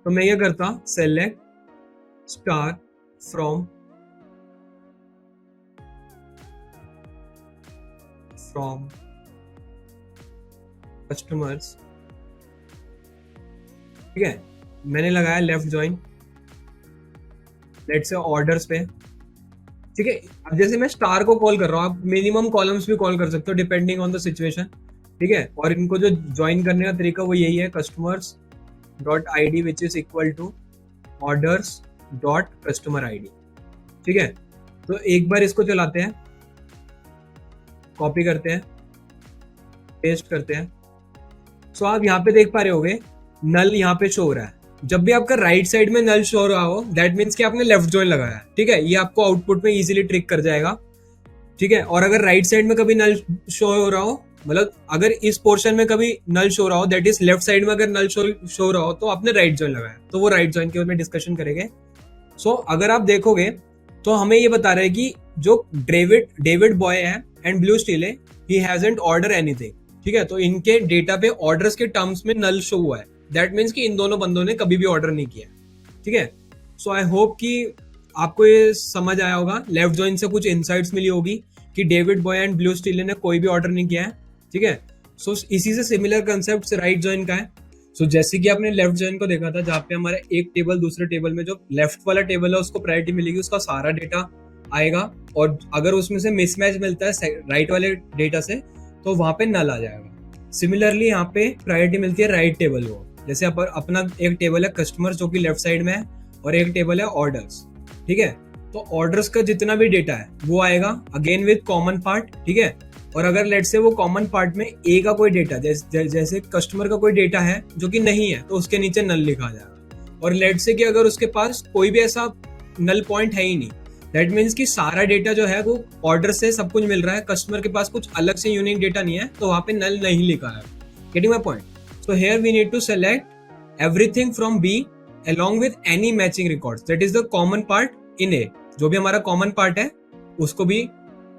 तो मैं ये करता सेलेक्ट स्टार फ्रॉम कस्टमर्स। ठीक है, मैंने लगाया left join, let's say orders पे। ठीक है, अब जैसे मैं स्टार को कॉल कर रहा हूँ, आप मिनिमम कॉलम्स भी कॉल कर सकते हो डिपेंडिंग ऑन द सिचुएशन। ठीक है, और इनको जो ज्वाइन करने का तरीका वो यही है, customers dot I D which is equal to orders dot customer I D. ठीक है, तो एक बार इसको चलाते हैं, कॉपी करते हैं, पेस्ट करते हैं। सो आप यहाँ पे देख पा रहे होगे नल यहाँ पे शो हो रहा है। जब भी आपका राइट साइड में नल शो हो रहा हो दैट मीन्स कि आपने लेफ्ट ज्वाइन लगाया है। ठीक है, ये आपको आउटपुट में इजीली ट्रिक कर जाएगा। ठीक है। और अगर राइट साइड में कभी नल शो हो रहा हो, मतलब अगर इस पोर्शन में कभी नल शो रहा हो, दैट इज लेफ्ट साइड में अगर नल शो रहा हो, तो आपने राइट जॉइन लगाया, तो वो राइट जॉइन के ऊपर डिस्कशन करेंगे। सो अगर आप देखोगे तो हमें ये बता रहा है कि जो डेविड बॉय है एंड ब्लू स्टील है, ही हैजंट ऑर्डर एनीथिंग। ठीक है, तो इनके डेटा पे ऑर्डर्स के टर्म्स में नल शो हुआ है, दैट मीन्स कि इन दोनों बंदों ने कभी भी ऑर्डर नहीं किया। ठीक है, सो आई होप कि आपको ये समझ आया होगा, लेफ्ट जॉइन से कुछ इनसाइट्स मिली होगी कि David Boy and blue steel ने कोई भी ऑर्डर नहीं किया है। ठीक है, सो इसी से सिमिलर कंसेप्ट राइट जॉइन का है। सो जैसे कि आपने लेफ्ट जॉइन को देखा था, जहाँ पे हमारा एक टेबल दूसरे टेबल में, जो लेफ्ट वाला टेबल है उसको प्रायोरिटी मिलेगी, उसका सारा डेटा आएगा, और अगर उसमें से मिसमैच मिलता है राइट वाले डेटा से, तो वहां पे नल आ जाएगा। सिमिलरली यहाँ पे प्रायोरिटी मिलती है राइट टेबल को। जैसे अपना एक टेबल है कस्टमर्स जो कि लेफ्ट साइड में है, और एक टेबल है ऑर्डर्स। ठीक है, तो ऑर्डर्स का जितना भी डेटा है वो आएगा अगेन विद कॉमन पार्ट। ठीक है, और अगर लेट से वो कॉमन पार्ट में ए का कोई डेटा, जैसे कस्टमर का कोई डेटा है जो कि नहीं है, तो उसके नीचे नल लिखा जाएगा। और लेट से कि अगर उसके पास कोई भी ऐसा नल पॉइंट है ही नहीं, दैट मीन्स कि सारा डेटा जो है वो ऑर्डर से सब कुछ मिल रहा है, कस्टमर के पास कुछ अलग से यूनिक डेटा नहीं है, तो वहां पे नल नहीं लिखा है। Getting my point? So here we need to select everything from B along with any matching records, that is the common part in A। जो भी हमारा कॉमन पार्ट है उसको भी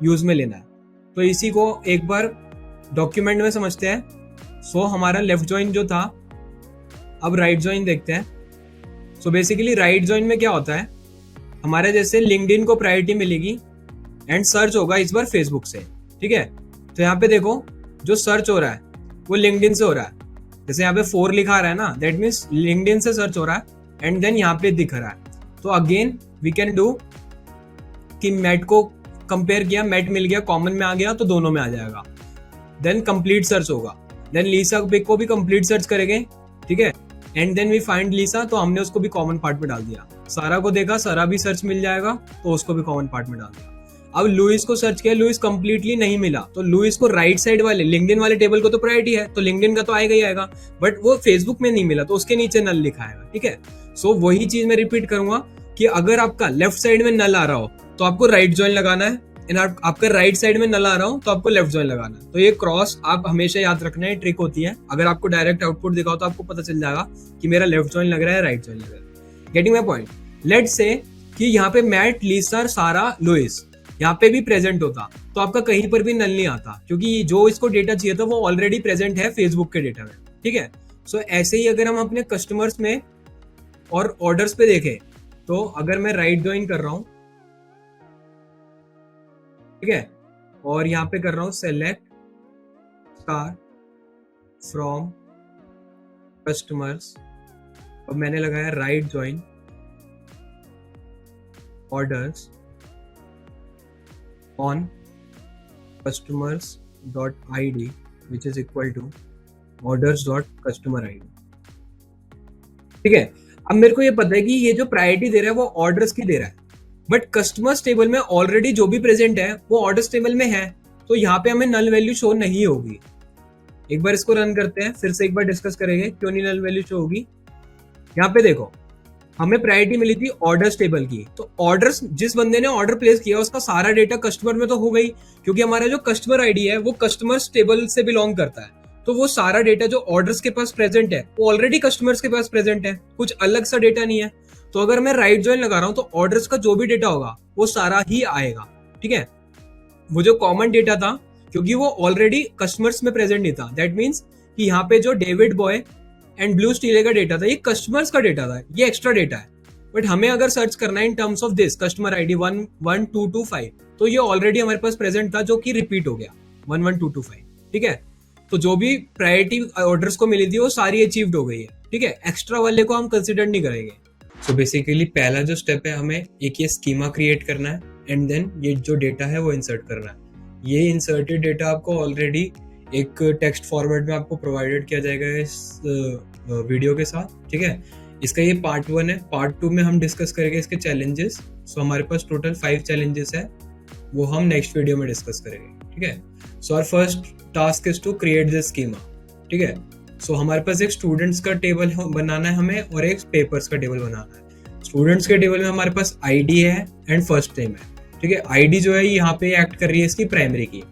यूज में लेना है। तो इसी को एक बार डॉक्यूमेंट में समझते हैं। सो हमारा लेफ्ट जॉइन जो था, अब राइट जॉइन देखते हैं। सो बेसिकली राइट जॉइन में क्या होता है, हमारे जैसे लिंक्डइन को प्रायोरिटी मिलेगी एंड सर्च होगा इस बार फेसबुक से। ठीक है, तो यहाँ पे देखो जो सर्च हो रहा है वो लिंक्डइन से हो रहा है। जैसे यहाँ पे 4 लिखा रहा है ना, दैट मीन्स लिंक्डइन से सर्च हो रहा है, एंड देन यहाँ पे दिख रहा है। तो अगेन वी कैन डू कि मैट को कंपेयर किया, मैट मिल गया, कॉमन में आ गया, तो दोनों में आ जाएगा। देन कंप्लीट सर्च होगा, देन लीसा को भी कंप्लीट सर्च करेंगे। ठीक है, एंड देन वी फाइंड लीसा, तो हमने उसको भी कॉमन पार्ट में डाल दिया। सारा को देखा, सारा भी सर्च मिल जाएगा, तो उसको भी कॉमन पार्ट में डाल दिया। अब लुइस को सर्च किया, लुइस कंप्लीटली नहीं मिला, तो लुइस को राइट साइड वाले लिंक्डइन वाले टेबल को तो प्रायोरिटी है, तो लिंक्डइन का तो आएगा ही आएगा, बट वो फेसबुक में नहीं मिला, तो उसके नीचे नल लिखा आएगा। ठीक है, सो वही चीज मैं रिपीट करूंगा कि अगर आपका लेफ्ट साइड में नल आ रहा हो तो आपको राइट जॉइन लगाना है, एंड आपका राइट साइड में नल आ रहा हो तो आपको लेफ्ट जॉइन लगाना है। तो ये क्रॉस आप हमेशा याद रखना है, ट्रिक होती है। अगर आपको डायरेक्ट आउटपुट दिखाओ तो आपको पता चल जाएगा कि मेरा लेफ्ट जॉइन लग रहा है, राइट जॉइन लग रहा है। Getting my point? Let's say कि यहाँ पे मैट, लीसा, सारा, लुइस यहाँ पे भी प्रेजेंट होता, तो आपका कहीं पर भी नल नहीं आता, क्योंकि जो इसको डेटा चाहिए था वो ऑलरेडी प्रेजेंट है फेसबुक के डेटा में। ठीक है, सो ऐसे ही अगर हम अपने कस्टमर्स में और ऑर्डर्स पे देखें, तो अगर मैं राइट जॉइन कर रहा हूं, ठीक है, और यहाँ पे कर रहा हूं सेलेक्ट स्टार फ्रॉम कस्टमर्स, और मैंने लगाया right join orders on customers.id which is equal to orders.customer.id। ठीक है, अब मेरे को ये पता है कि ये जो प्रायोरिटी दे रहा है वो ऑर्डर्स की दे रहा है, बट कस्टमर्स टेबल में ऑलरेडी जो भी प्रेजेंट है वो ऑर्डर्स टेबल में है, तो यहाँ पे हमें नल वैल्यू शो नहीं होगी। एक बार इसको रन करते हैं, फिर से एक बार डिस्कस करेंगे क्यों नहीं नल वैल्यू शो होगी। यहाँ पे देखो, हमें प्रायोरिटी मिली थी ऑर्डर्स टेबल की, तो ऑर्डर्स, जिस बंदे ने ऑर्डर प्लेस किया उसका सारा डेटा कस्टमर में तो हो गई, क्योंकि हमारा जो कस्टमर आईडी है वो कस्टमर्स टेबल से बिलोंग करता है, तो वो सारा डेटा जो ऑर्डर्स के पास प्रेजेंट है वो ऑलरेडी कस्टमर्स के पास प्रेजेंट है, कुछ अलग सा डेटा नहीं है। तो अगर मैं राइट जॉइन लगा रहा हूं तो ऑर्डर्स का जो भी डेटा होगा वो सारा ही आएगा। ठीक है, वो जो कॉमन डेटा था, क्योंकि वो ऑलरेडी कस्टमर्स में प्रेजेंट नहीं था, दैट मीन्स कि यहाँ पे जो David Boy and blue steel का डेटा था ये कस्टमर्स का डेटा था, ये एक्स्ट्रा डेटा है। बट हमें अगर सर्च करना है in terms of this customer ID 11225, तो ये ऑलरेडी हमारे पास प्रेजेंट था, जो कि रिपीट हो गया 11225। ठीक है, तो जो भी प्रायोरिटी ऑर्डर्स को मिली थी वो सारी अचीव्ड हो गई है। ठीक है, एक्स्ट्रा वाले को हम कंसिडर नहीं करेंगे। सो बेसिकली पहला जो स्टेप है, हमें एक ये स्कीमा क्रिएट करना है, एंड देन ये जो डेटा है वो इंसर्ट करना है। ये इंसर्टेड डेटा आपको ऑलरेडी एक टेक्स्ट फॉर्मेट में आपको प्रोवाइडेड किया जाएगा इस वीडियो के साथ। ठीक है, इसका ये पार्ट 1 है। पार्ट 2 में हम डिस्कस करेंगे इसके चैलेंजेस। सो हमारे पास टोटल 5 चैलेंजेस है, वो हम नेक्स्ट वीडियो में डिस्कस करेंगे। ठीक है, so our first task is to create this schema. ठीक है, सो हमारे पास एक स्टूडेंट्स का टेबल बनाना है हमें, और एक पेपर्स का टेबल बनाना है। स्टूडेंट्स के टेबल में हमारे पास आईडी है एंड फर्स्ट नेम है। ठीक है, आईडी जो है यहाँ पे एक्ट कर रही है इसकी प्राइमरी की।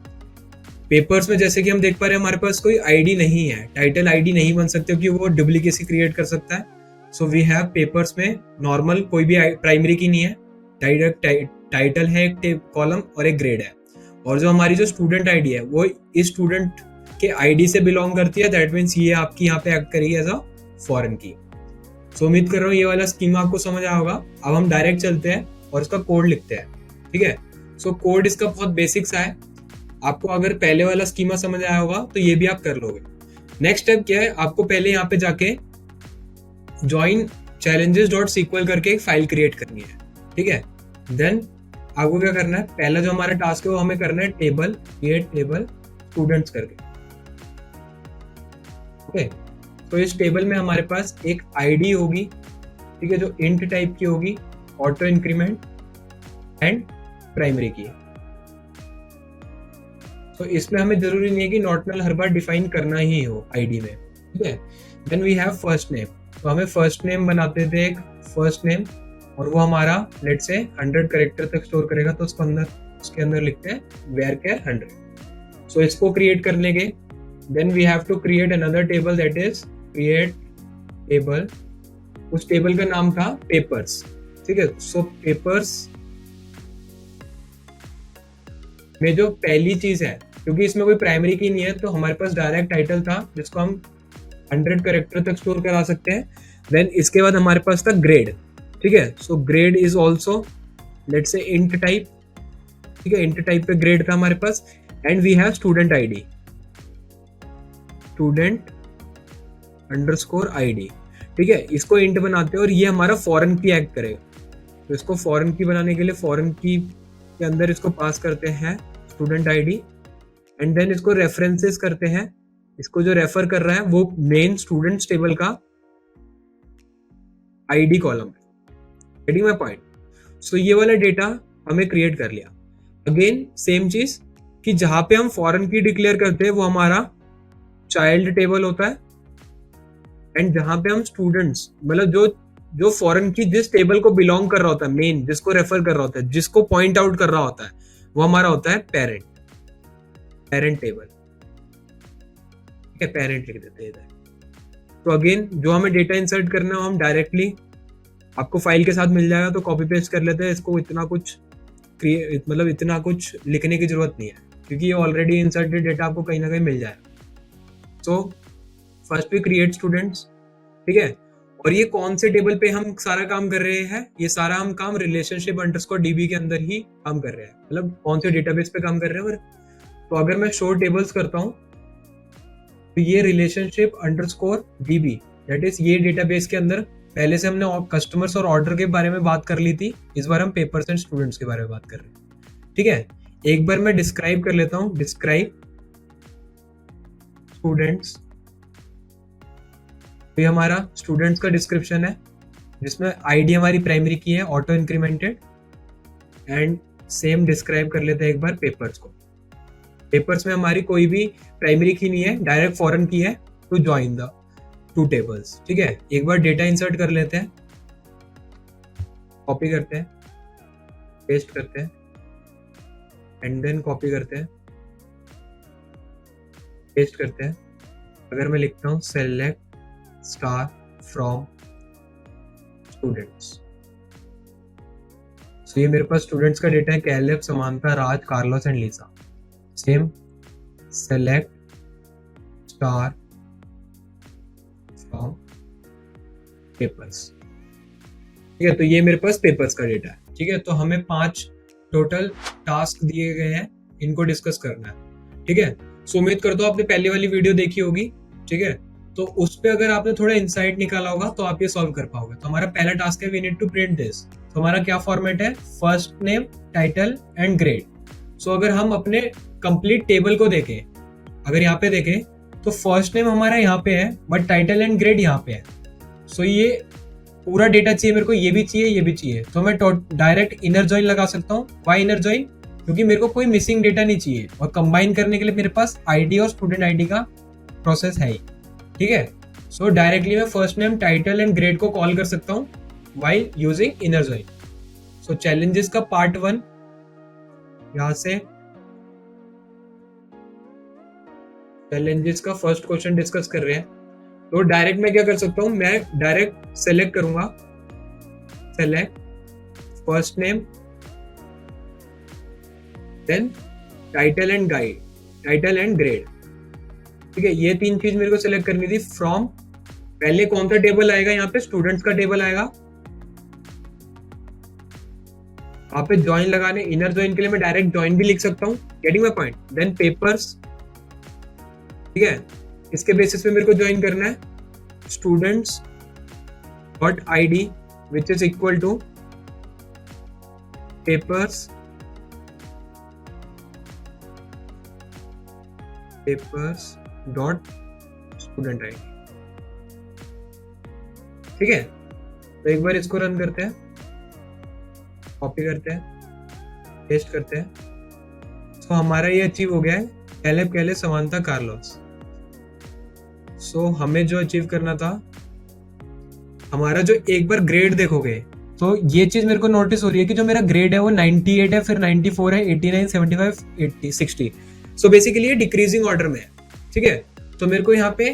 पेपर्स में जैसे कि हम देख पा रहे हैं हमारे पास कोई आईडी नहीं है, टाइटल आईडी नहीं बन सकते क्योंकि वो डुप्लीकेसी क्रिएट कर सकता है। सो वी हैव पेपर्स में नॉर्मल कोई भी प्राइमरी की नहीं है, डायरेक्ट टाइटल है एक कॉलम और एक ग्रेड है। और जो हमारी जो स्टूडेंट आईडी है वो इस स्टूडेंट के आईडी से बिलोंग करती है, दैट मीन्स ये आपकी यहाँ पे एक्ट करेगी एज अ फॉरेन की। सो उम्मीद कर रहा हूँ ये वाला स्कीमा आपको समझ आया होगा। अब हम डायरेक्ट चलते हैं और इसका कोड लिखते हैं। ठीक है, सो कोड इसका बहुत बेसिक सा है। आपको अगर पहले वाला स्कीमा समझ आया होगा तो ये भी आप कर लोगे। नेक्स्ट स्टेप क्या है, आपको पहले यहाँ पे जाके join challenges.sql करके एक फाइल क्रिएट करनी है। ठीक है, देन आपको क्या करना है, पहला जो हमारा टास्क है वो हमें करना है टेबल, क्रिएट टेबल स्टूडेंट्स करके। ओके, तो इस टेबल में हमारे पास एक आईडी होगी, ठीक है, जो इंट टाइप की होगी, ऑटो इंक्रीमेंट एंड प्राइमरी की। तो इसमें हमें जरूरी नहीं है कि not null her bar define करना ही हो आईडी में। ठीक है, then we have first name. तो हमें फर्स्ट नेम बनाते थे एक फर्स्ट नेम, और वो हमारा लेट्स से 100 कैरेक्टर तक स्टोर करेगा, तो उसके अंदर लिखते हैं where 100। सो इसको क्रिएट करने के then we have to create another table, that is create table. उस टेबल का नाम था पेपर्स। ठीक है, सो पेपर्स में जो पहली चीज है, क्योंकि इसमें कोई प्राइमरी की नहीं है तो हमारे पास डायरेक्ट टाइटल था जिसको हम 100 कैरेक्टर तक स्टोर करा सकते हैं। देन इसके बाद हमारे पास था ग्रेड। ठीक है, so grade is also let's say int type. ठीक है, इंट टाइप पे ग्रेड था हमारे पास। And we have student ID, student underscore ID. ठीक है, इसको इंट बनाते हैं और ये हमारा फॉरेन की एक्ट करेगा। तो इसको फॉरेन की बनाने के लिए फॉरेन की के अंदर इसको पास करते हैं स्टूडेंट आईडी, एंड देन इसको रेफरेंसेस करते हैं। इसको जो रेफर कर रहा है वो मेन स्टूडेंट्स टेबल का आईडी कॉलम है। Getting my point? सो ये वाला डेटा हमें क्रिएट कर लिया। अगेन सेम चीज कि जहां पे हम फॉरेन की डिक्लेयर करते हैं वो हमारा चाइल्ड टेबल होता है, एंड जहां पे हम स्टूडेंट्स मतलब जो फॉरेन की जिस टेबल को बिलोंग कर रहा होता है, मेन जिसको रेफर कर रहा होता है, जिसको पॉइंट आउट कर रहा होता है, वो हमारा होता है पेरेंट टेबल। ठीक है, पेरेंट लिख देते हैं इधर। तो अगेन जो हमें डेटा इंसर्ट करना है हम डायरेक्टली आपको फाइल के साथ मिल जाएगा, तो कॉपी पेस्ट कर लेते हैं। इसको इतना कुछ लिखने की जरूरत नहीं है क्योंकि ये ऑलरेडी इंसर्टेड डेटा आपको कहीं ना कहीं मिल जाएगा। So first we create students. ठीक है, और ये कौन से टेबल पे हम सारा काम कर रहे हैं, ये सारा हम काम रिलेशनशिप अंडरस्कोर डीबी के अंदर ही काम कर रहे हैं, मतलब कौन से डेटाबेस पे काम कर रहे हैं। तो अगर मैं शो टेबल्स करता हूं तो ये relationship underscore dB, that is ये डेटाबेस के अंदर पहले से हमने कस्टमर्स और ऑर्डर के बारे में बात कर ली थी, इस बार हम पेपर्स एंड स्टूडेंट्स के बारे में बात कर रहे हैं। ठीक है, एक बार मैं डिस्क्राइब कर लेता हूं, डिस्क्राइब स्टूडेंट्स। ये हमारा स्टूडेंट्स का डिस्क्रिप्शन है जिसमें आईडी हमारी प्राइमरी की है, auto incremented, and same describe कर लेते हैं एक बार पेपर्स को। पेपर्स में हमारी कोई भी प्राइमरी की नहीं है, डायरेक्ट फॉरेन की है to join the two tables. ठीक है, एक बार डेटा इंसर्ट कर लेते हैं, कॉपी करते हैं, पेस्ट करते हैं, एंड देन कॉपी करते हैं, पेस्ट करते हैं। अगर मैं लिखता हूं सेलेक्ट स्टार फ्रॉम स्टूडेंट्स, तो ये मेरे पास स्टूडेंट्स का डेटा है, Caleb, Samantha, Raj, Carlos and Lisa. Same select star from papers. ठीक है, तो ये मेरे पास पेपर्स का डेटा है। ठीक है, तो हमें 5 टोटल टास्क दिए गए हैं, इनको डिस्कस करना है। ठीक है, सो उम्मीद करता हूं आपने पहले वाली वीडियो देखी होगी। ठीक है, तो उस पे अगर आपने थोड़ा इंसाइट निकाला होगा तो आप ये सॉल्व कर पाओगे। तो हमारा पहला टास्क है we need to print this. तो हमारा क्या फॉर्मेट है, first name, title and grade. So अगर हम अपने कंप्लीट टेबल को देखें, अगर यहाँ पे देखें तो फर्स्ट नेम हमारा यहाँ पे है बट टाइटल एंड ग्रेड यहाँ पे है। सो ये पूरा डेटा चाहिए मेरे को, ये भी चाहिए, ये भी चाहिए। तो मैं डायरेक्ट इनर जॉइन लगा सकता हूँ। Why inner join? क्योंकि मेरे को कोई मिसिंग डेटा नहीं चाहिए और कंबाइन करने के लिए मेरे पास आईडी और स्टूडेंट आईडी का प्रोसेस है ही। ठीक है, सो डायरेक्टली मैं first name, title and grade को कॉल कर सकता हूँ व्हाइल यूजिंग इनर जॉइन। सो चैलेंजेस का पार्ट 1 यहां से चैलेंजेस का फर्स्ट क्वेश्चन डिस्कस कर रहे हैं, तो डायरेक्ट मैं क्या कर सकता हूं, मैं डायरेक्ट सेलेक्ट करूंगा, select first name, then title and guide, title and grade. ठीक है, ये तीन चीज मेरे को सिलेक्ट करनी थी। फ्रॉम, पहले कौन सा टेबल आएगा, यहाँ पे स्टूडेंट्स का टेबल आएगा, वहां पे ज्वाइन लगाने, इनर ज्वाइन के लिए मैं डायरेक्ट ज्वाइन भी लिख सकता हूँ, getting my point. Then papers, ठीक है, इसके बेसिस पे मेरे को ज्वाइन करना है students dot ID which is equal two papers dot student ID। ठीक है, तो एक बार इसको रन करते हैं, कॉपी करते हैं, पेस्ट करते हैं, तो हमारा ये अचीव हो गया है, कैलेब समांता कार्लोस। सो हमें जो अचीव करना था, हमारा जो एक बार ग्रेड देखोगे तो ये चीज मेरे को नोटिस हो रही है कि जो मेरा ग्रेड है वो 98 है, फिर 94 है, 89, 75, 80, 60। सो बेसिकली ये डिक्रीजिंग ऑर्डर में है। ठीक है, तो मेरे को यहाँ पे,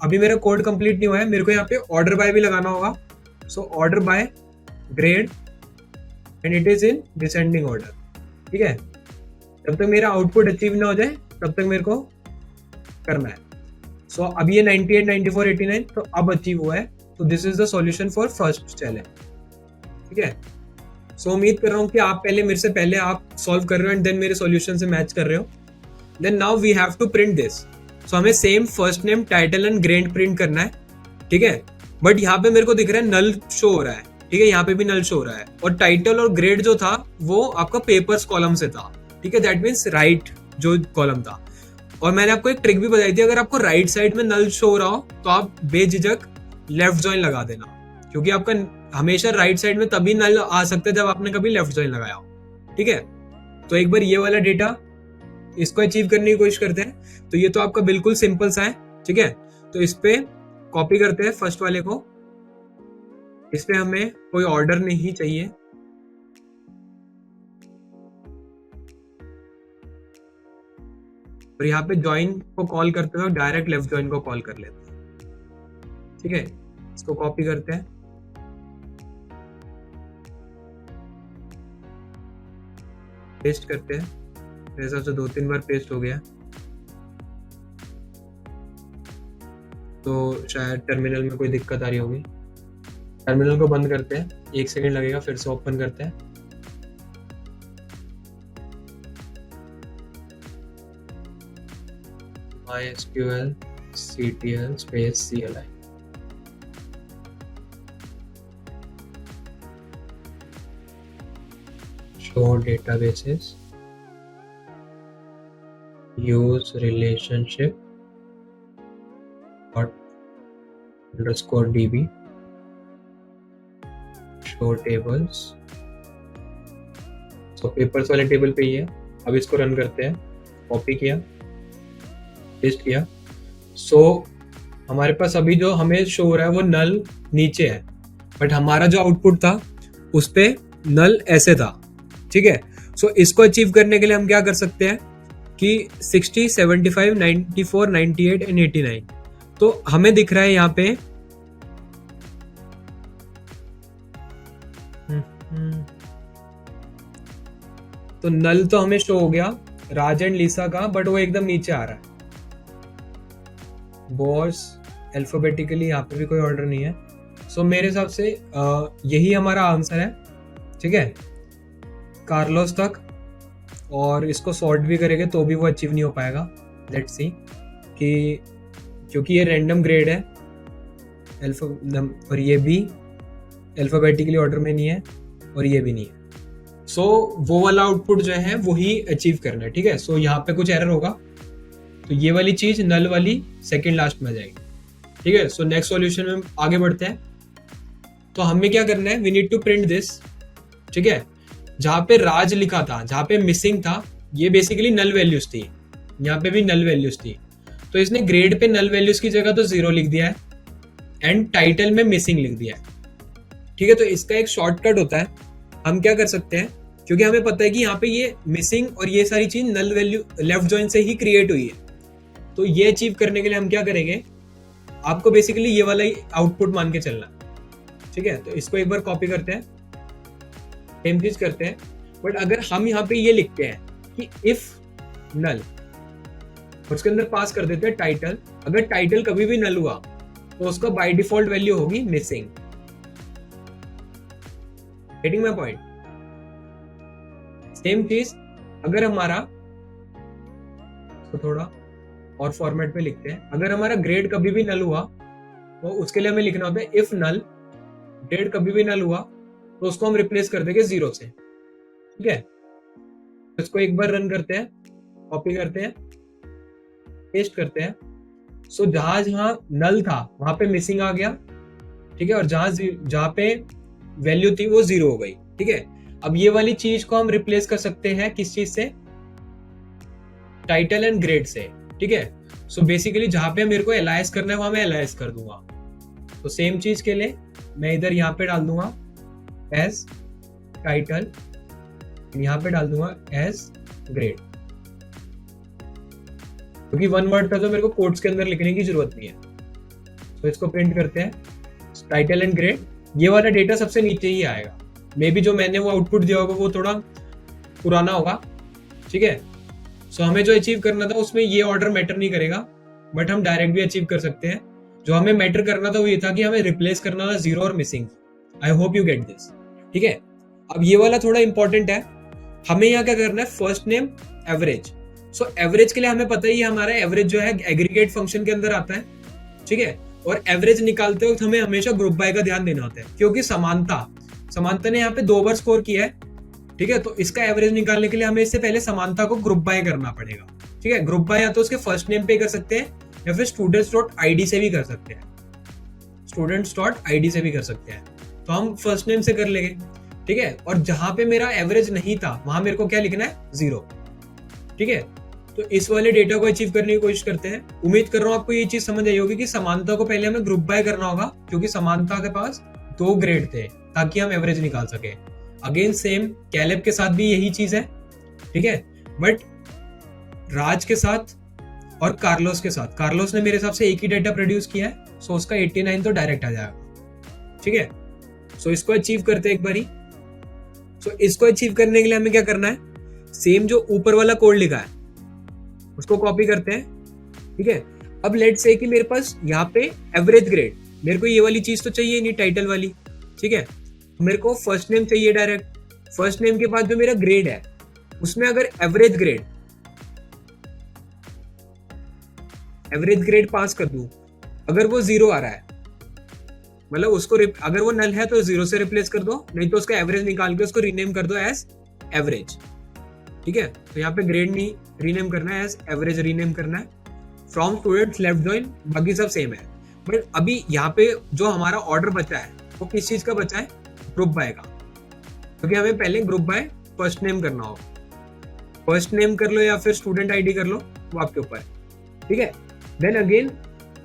अभी मेरा कोड कंप्लीट नहीं हुआ है, मेरे को यहाँ पे ऑर्डर बाय भी लगाना होगा। So order by grade and it is in descending order. ठीक है, जब तक मेरा आउटपुट अचीव ना हो जाए तब तक मेरे को करना है। सो अब ये 98, 94, 89 तो अब अचीव हुआ है, तो this is the solution for first challenge. ठीक है, सो उम्मीद कर रहा हूँ कि आप पहले मेरे से पहले आप सॉल्व कर रहे हो एंड देन मेरे सॉल्यूशन से मैच कर रहे हो। Then now we have to print this. So हमें same first name, title and grade print करना है। ठीक है, बट यहाँ पे मेरे को दिख रहा है नल शो हो रहा है। ठीक है, यहाँ पे भी नल शो हो रहा है, और टाइटल और ग्रेड जो था वो आपका पेपर्स कॉलम से था। ठीक है, दैट मीन्स राइट जो कॉलम था। और मैंने आपको एक ट्रिक भी बताई थी, अगर आपको राइट साइड में नल शो हो रहा हो तो आप बेझिझक लेफ्ट ज्वाइन लगा देना, क्योंकि आपका हमेशा राइट साइड में तभी नल आ सकता है जब आपने कभी लेफ्ट ज्वाइन लगाया हो। ठीक है, तो एक बार ये वाला डेटा, इसको अचीव करने की कोशिश करते हैं। तो ये तो आपका बिल्कुल सिंपल सा है। ठीक है, तो इस पे कॉपी करते हैं फर्स्ट वाले को, इस पे हमें कोई ऑर्डर नहीं चाहिए, और यहाँ पे ज्वाइन को कॉल करते हुए डायरेक्ट लेफ्ट ज्वाइन को कॉल कर लेते हैं। ठीक है, इसको कॉपी करते हैं, पेस्ट करते हैं, मेरे हिसाब से 2-3 बार पेस्ट हो गया, तो शायद टर्मिनल में कोई दिक्कत आ रही होगी। टर्मिनल को बंद करते हैं, 1 सेकेंड लगेगा, फिर से ओपन करते हैं। MySQL CTL space CLI, show databases, use relationship _db, show tables। तो पेपर्स वाले टेबल पे ही है। अब इसको रन करते हैं, कॉपी किया, पेस्ट किया। सो हमारे पास अभी जो हमें शो हो रहा है वो नल नीचे है, बट हमारा जो आउटपुट था उस पे नल ऐसे था। ठीक है, सो इसको अचीव करने के लिए हम क्या कर सकते हैं कि 60, 75, 94, 98 एंड 89, तो हमें दिख रहा है यहाँ पे तो नल तो हमें शो हो गया राज एंड लीसा का, बट वो एकदम नीचे आ रहा है। बॉस अल्फाबेटिकली यहाँ पे भी कोई ऑर्डर नहीं है। सो मेरे हिसाब से यही हमारा आंसर है। ठीक है, कार्लोस तक, और इसको सॉर्ट भी करेंगे तो भी वो अचीव नहीं हो पाएगा। लेट्स सी कि, क्योंकि ये रैंडम ग्रेड है और ये भी अल्फाबेटिकली ऑर्डर में नहीं है और ये भी नहीं है। सो वो वाला आउटपुट जो है वो ही अचीव करना है। ठीक है, सो यहाँ पे कुछ एरर होगा तो ये वाली चीज नल वाली सेकंड लास्ट में आ जाएगी। ठीक है, सो नेक्स्ट सॉल्यूशन में आगे बढ़ते हैं। तो हमें क्या करना है, we need to print this. ठीक है, जहां पे राज लिखा था, जहां पे मिसिंग था, ये बेसिकली नल वैल्यूज थी, यहाँ पे भी नल वैल्यूज थी। तो इसने ग्रेड पे नल वैल्यूज की जगह तो 0 लिख दिया है एंड टाइटल में मिसिंग लिख दिया है। ठीक है, तो इसका एक शॉर्टकट होता है, हम क्या कर सकते हैं, क्योंकि हमें पता है कि यहाँ पे ये मिसिंग और ये सारी चीज नल वैल्यू लेफ्ट जॉइन से ही क्रिएट हुई है। तो ये अचीव करने के लिए हम क्या करेंगे, आपको बेसिकली ये वाला ही आउटपुट मान के चलना, ठीक है। तो इसको एक बार कॉपी करते हैं, सेम चीज करते हैं। बट अगर हम यहाँ पे ये लिखते हैं कि इफ नल, और उसके अंदर पास कर देते हैं टाइटल, अगर टाइटल कभी भी नल हुआ तो उसका बाय डिफॉल्ट वैल्यू होगी missing. Getting my point? Same चीज अगर हमारा, तो थोड़ा और फॉर्मेट पे लिखते हैं, अगर हमारा ग्रेड कभी भी नल हुआ तो उसके लिए हमें लिखना होता है इफ नल, ग्रेड कभी भी नल हुआ तो उसको हम रिप्लेस कर देंगे 0 से, ठीक है। इसको एक बार रन करते हैं, कॉपी करते हैं, पेस्ट करते हैं। सो जहां जहां नल था वहां पे मिसिंग आ गया, ठीक है, और जहां पे वैल्यू थी वो 0 हो गई, ठीक है। अब ये वाली चीज को हम रिप्लेस कर सकते हैं किस चीज से, टाइटल एंड ग्रेड से, ठीक है। सो बेसिकली जहां पे मेरे को एलाइज करना है वहां मैं एलाइज कर दूंगा। तो सेम चीज के लिए मैं इधर यहाँ पे डाल दूंगा एज टाइटल, यहाँ पे डाल दूंगा एज ग्रेड, क्योंकि वन वर्ड था तो मेरे को कोट्स के अंदर लिखने की जरूरत नहीं है। तो इसको प्रिंट करते हैं, टाइटल एंड ग्रेड। ये वाला डेटा सबसे नीचे ही आएगा, मे बी जो मैंने वो आउटपुट दिया होगा वो थोड़ा पुराना होगा, ठीक है। सो हमें जो अचीव करना था उसमें ये ऑर्डर मैटर नहीं करेगा, बट हम डायरेक्ट भी अचीव कर सकते हैं। जो हमें मैटर करना था वो ये था कि हमें रिप्लेस करना था 0 और missing. I hope you get this, ठीक है। अब ये वाला थोड़ा इंपॉर्टेंट है, हमें यहाँ क्या करना है, first name average. So average के लिए हमें पता ही हमारा एवरेज जो है एग्रीगेट फंक्शन के अंदर आता है, ठीक है। और एवरेज निकालते वक्त हमें हमेशा ग्रुप बाय का ध्यान देना होता है, क्योंकि समानता ने यहाँ पे 2 बार स्कोर किया है, ठीक है। तो इसका एवरेज निकालने के लिए हमें इससे पहले समानता को ग्रुप बाय करना पड़ेगा, ठीक है। ग्रुप बाय या तो उसके फर्स्ट नेम पे कर सकते हैं या फिर students.id से भी कर सकते हैं, students.id से भी कर सकते हैं। तो हम फर्स्ट नेम से कर लेंगे, ठीक है। और जहां पे मेरा एवरेज नहीं था वहां मेरे को क्या लिखना है, 0, ठीक है। तो इस वाले डेटा को अचीव करने की कोशिश करते हैं। उम्मीद कर रहा हूं आपको ये चीज समझ आई होगी कि समानता को पहले हमें ग्रुप बाय करना होगा, क्योंकि समानता के पास 2 ग्रेड थे ताकि हम एवरेज निकाल सके। अगेन सेम कैलेब के साथ भी यही चीज है, ठीक है। बट राज के साथ और कार्लोस के साथ, कार्लोस ने मेरे हिसाब से एक ही डेटा प्रोड्यूस किया है, सो उसका 89 तो डायरेक्ट आ जाएगा, ठीक है। सो इसको अचीव करते हैं एक बारी। सो इसको अचीव करने के लिए हमें क्या करना है, सेम जो ऊपर वाला कोड लिखा है उसको कॉपी करते हैं, ठीक है। अब लेट्स से कि मेरे पास यहाँ पे एवरेज ग्रेड, मेरे को ये वाली चीज तो चाहिए नहीं, टाइटल वाली, ठीक है। मेरे को फर्स्ट नेम चाहिए डायरेक्ट। फर्स्ट नेम के बाद जो मेरा ग्रेड है उसमें अगर एवरेज ग्रेड पास कर दूं, अगर वो 0 आ रहा है, मतलब उसको अगर वो नल है तो 0 से रिप्लेस कर दो, नहीं तो उसका एवरेज निकाल के उसको रीनेम कर दो एज एवरेज, ठीक है। तो यहाँ पे ग्रेड नहीं रीनेम करना है, एज एवरेज रीनेम करना है। फ्रॉम स्टूडेंट्स लेफ्ट जॉइन, बाकी सब सेम है। बट अभी यहाँ पे जो हमारा ऑर्डर बचा है वो किस चीज का बचा है, ग्रुप बाय का, क्योंकि हमें पहले ग्रुप बाय फर्स्ट नेम करना होगा। फर्स्ट नेम कर लो या फिर स्टूडेंट आईडी कर लो, वो आपके ऊपर है, ठीक है। देन अगेन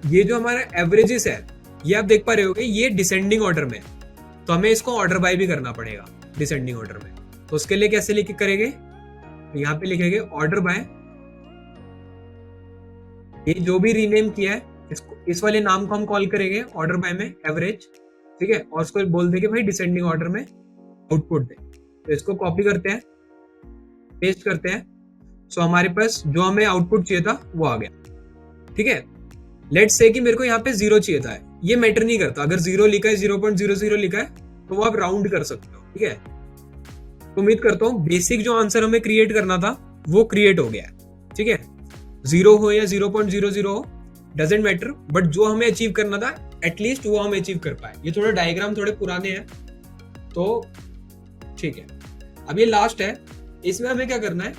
ये जो हमारा एवरेजेस है ये आप देख पा रहे होगे ये डिसेंडिंग ऑर्डर में, तो हमें इसको ऑर्डर बाय भी करना पड़ेगा डिसेंडिंग ऑर्डर में। तो उसके लिए कैसे लिख करेंगे, तो यहाँ पे लिखेंगे ऑर्डर बाय, ये जो भी रीनेम किया है इसको, इस वाले नाम को हम कॉल करेंगे ऑर्डर बाय में एवरेज, ठीक है। और उसको बोल देंगे भाई डिसेंडिंग ऑर्डर में आउटपुट दे। तो इसको कॉपी करते हैं, पेस्ट करते हैं। सो हमारे पास जो हमें आउटपुट चाहिए था वो आ गया, ठीक है। लेट्स से कि मेरे को यहाँ पे 0 चाहिए था, ये मैटर नहीं करता, अगर 0 लिखा है, 0.00 लिखा है तो वो आप राउंड कर सकते हो, ठीक है। तो उम्मीद करता हूँ बेसिक जो आंसर हमें क्रिएट करना था वो क्रिएट हो गया, ठीक है। 0 हो या 0.00 हो, डजेंट मैटर, बट जो हमें अचीव करना था एटलीस्ट वो हम अचीव कर पाए। ये थोड़ा डायग्राम थोड़े पुराने हैं तो ठीक है। अब ये लास्ट है, इसमें हमें क्या करना है,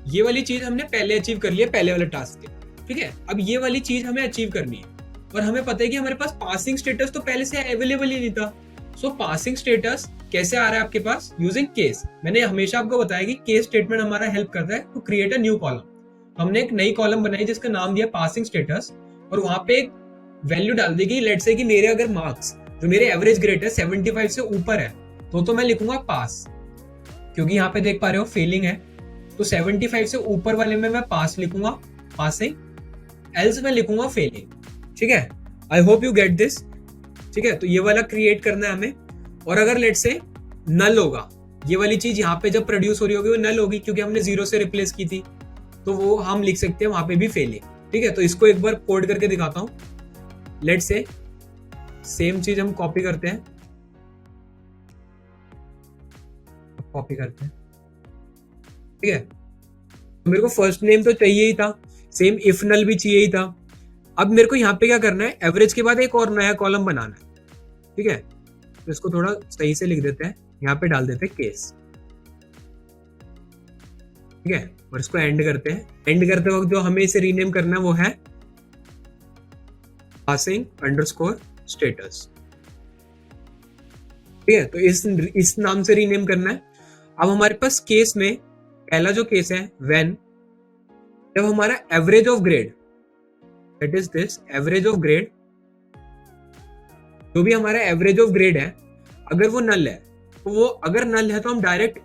ये वाली चीज हमने पहले अचीव कर लिया पहले वाले टास्क के, ठीक है। अब ये वाली चीज हमें अचीव करनी है और हमें पता है कि हमारे पास पासिंग स्टेटस तो पहले से अवेलेबल ही नहीं था। सो पासिंग स्टेटस कैसे आ रहा है आपके पास, यूजिंग केस। मैंने हमेशा आपको बताया कि केस स्टेटमेंट हमारा हेल्प करता है to create a new column. हमने एक नई कॉलम बनाई जिसका नाम दिया पासिंग स्टेटस, और वहां पे एक वैल्यू डाल देगी। लेट्स से कि मेरे अगर मार्क्स जो मेरे एवरेज ग्रेड है 75 से ऊपर है तो मैं लिखूंगा पास, क्योंकि यहाँ पे देख पा रहे हो फेलिंग है, तो 75 से ऊपर वाले में मैं पास लिखूंगा, पासिंग, एल्स में लिखूंगा फेलिंग। ठीक है, I hope you get this. ठीक है, तो ये वाला क्रिएट करना है हमें। और अगर लेट से नल होगा, ये वाली चीज यहाँ पे जब प्रोड्यूस हो रही होगी वो नल होगी, क्योंकि हमने 0 से रिप्लेस की थी, तो वो हम लिख सकते हैं वहां पे भी फेलिंग। ठीक है, तो इसको एक बार कोड करके दिखाता हूं। लेट से सेम चीज हम कॉपी करते हैं, ठीक है। तो मेरे को फर्स्ट नेम तो चाहिए ही था, सेम इफ नल भी चाहिए ही था। अब मेरे को यहाँ पे क्या करना है, एवरेज के बाद एक और नया कॉलम बनाना है। ठीक है, तो इसको थोड़ा सही से लिख देते हैं, यहाँ पे डाल देते हैं केस। ठीक है, और इसको एंड करते हैं। एंड करते वक्त जो हमें इसे रीनेम करना है वो है पासिंग अंडरस्कोर स्टेटस। ठीक है, तो इस नाम से रीनेम करना है। अब हमारे पास केस में पहला जो केस है व्हेन, जब हमारा average of grade, that is this average of grade, जो भी हमारा एवरेज ऑफ ग्रेड है, अगर वो नल है, तो वो अगर नल है तो हम डायरेक्ट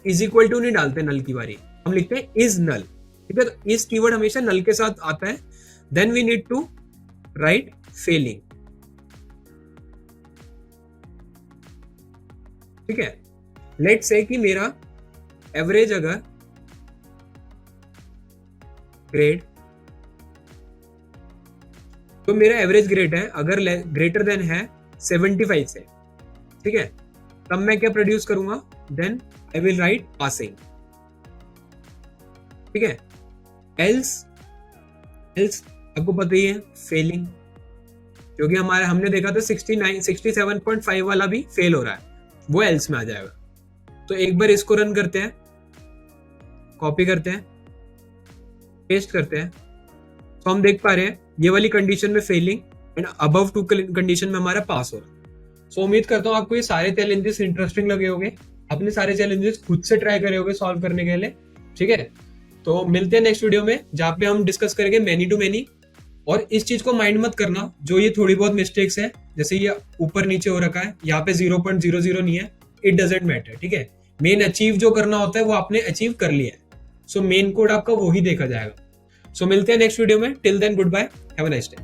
इज इक्वल टू नहीं डालते नल की बारी, हम लिखते हैं इज नल। ठीक है, तो इस कीवर्ड हमेशा नल के साथ आता है। Then we need to write failing. ठीक है, लेट से कि मेरा एवरेज अगर ग्रेड, तो मेरा एवरेज ग्रेड है अगर ग्रेटर देन है 75 से, ठीक है, तब मैं क्या प्रोड्यूस करूंगा, then I will write passing. ठीक है, एल्स आपको पता ही है फेलिंग, क्योंकि हमने देखा था 67.5 वाला भी फेल हो रहा है, वो एल्स में आ जाएगा। तो एक बार इसको रन करते हैं, कॉपी करते हैं, पेस्ट करते हैं, तो हम देख पा रहे हैं ये वाली कंडीशन में फेलिंग एंड अबव 2 कंडीशन में हमारा पास हो रहा है। सो उम्मीद करता हूँ आपको ये सारे चैलेंजेस इंटरेस्टिंग लगे होंगे, अपने सारे चैलेंजेस खुद से ट्राई करे होंगे सॉल्व करने के लिए। ठीक है, तो मिलते हैं नेक्स्ट वीडियो में, जहाँ पे हम डिस्कस करेंगे मैनी टू मैनी। और इस चीज को माइंड मत करना, जो ये थोड़ी बहुत मिस्टेक्स है, जैसे ये ऊपर नीचे हो रखा है, यहाँ पे 0.00 नहीं है, इट डजेंट मैटर। ठीक है, मेन अचीव जो करना होता है वो आपने अचीव कर लिया है, सो मेन कोड आपका वो ही देखा जाएगा। सो मिलते हैं नेक्स्ट वीडियो में, till then good bye, have a nice day.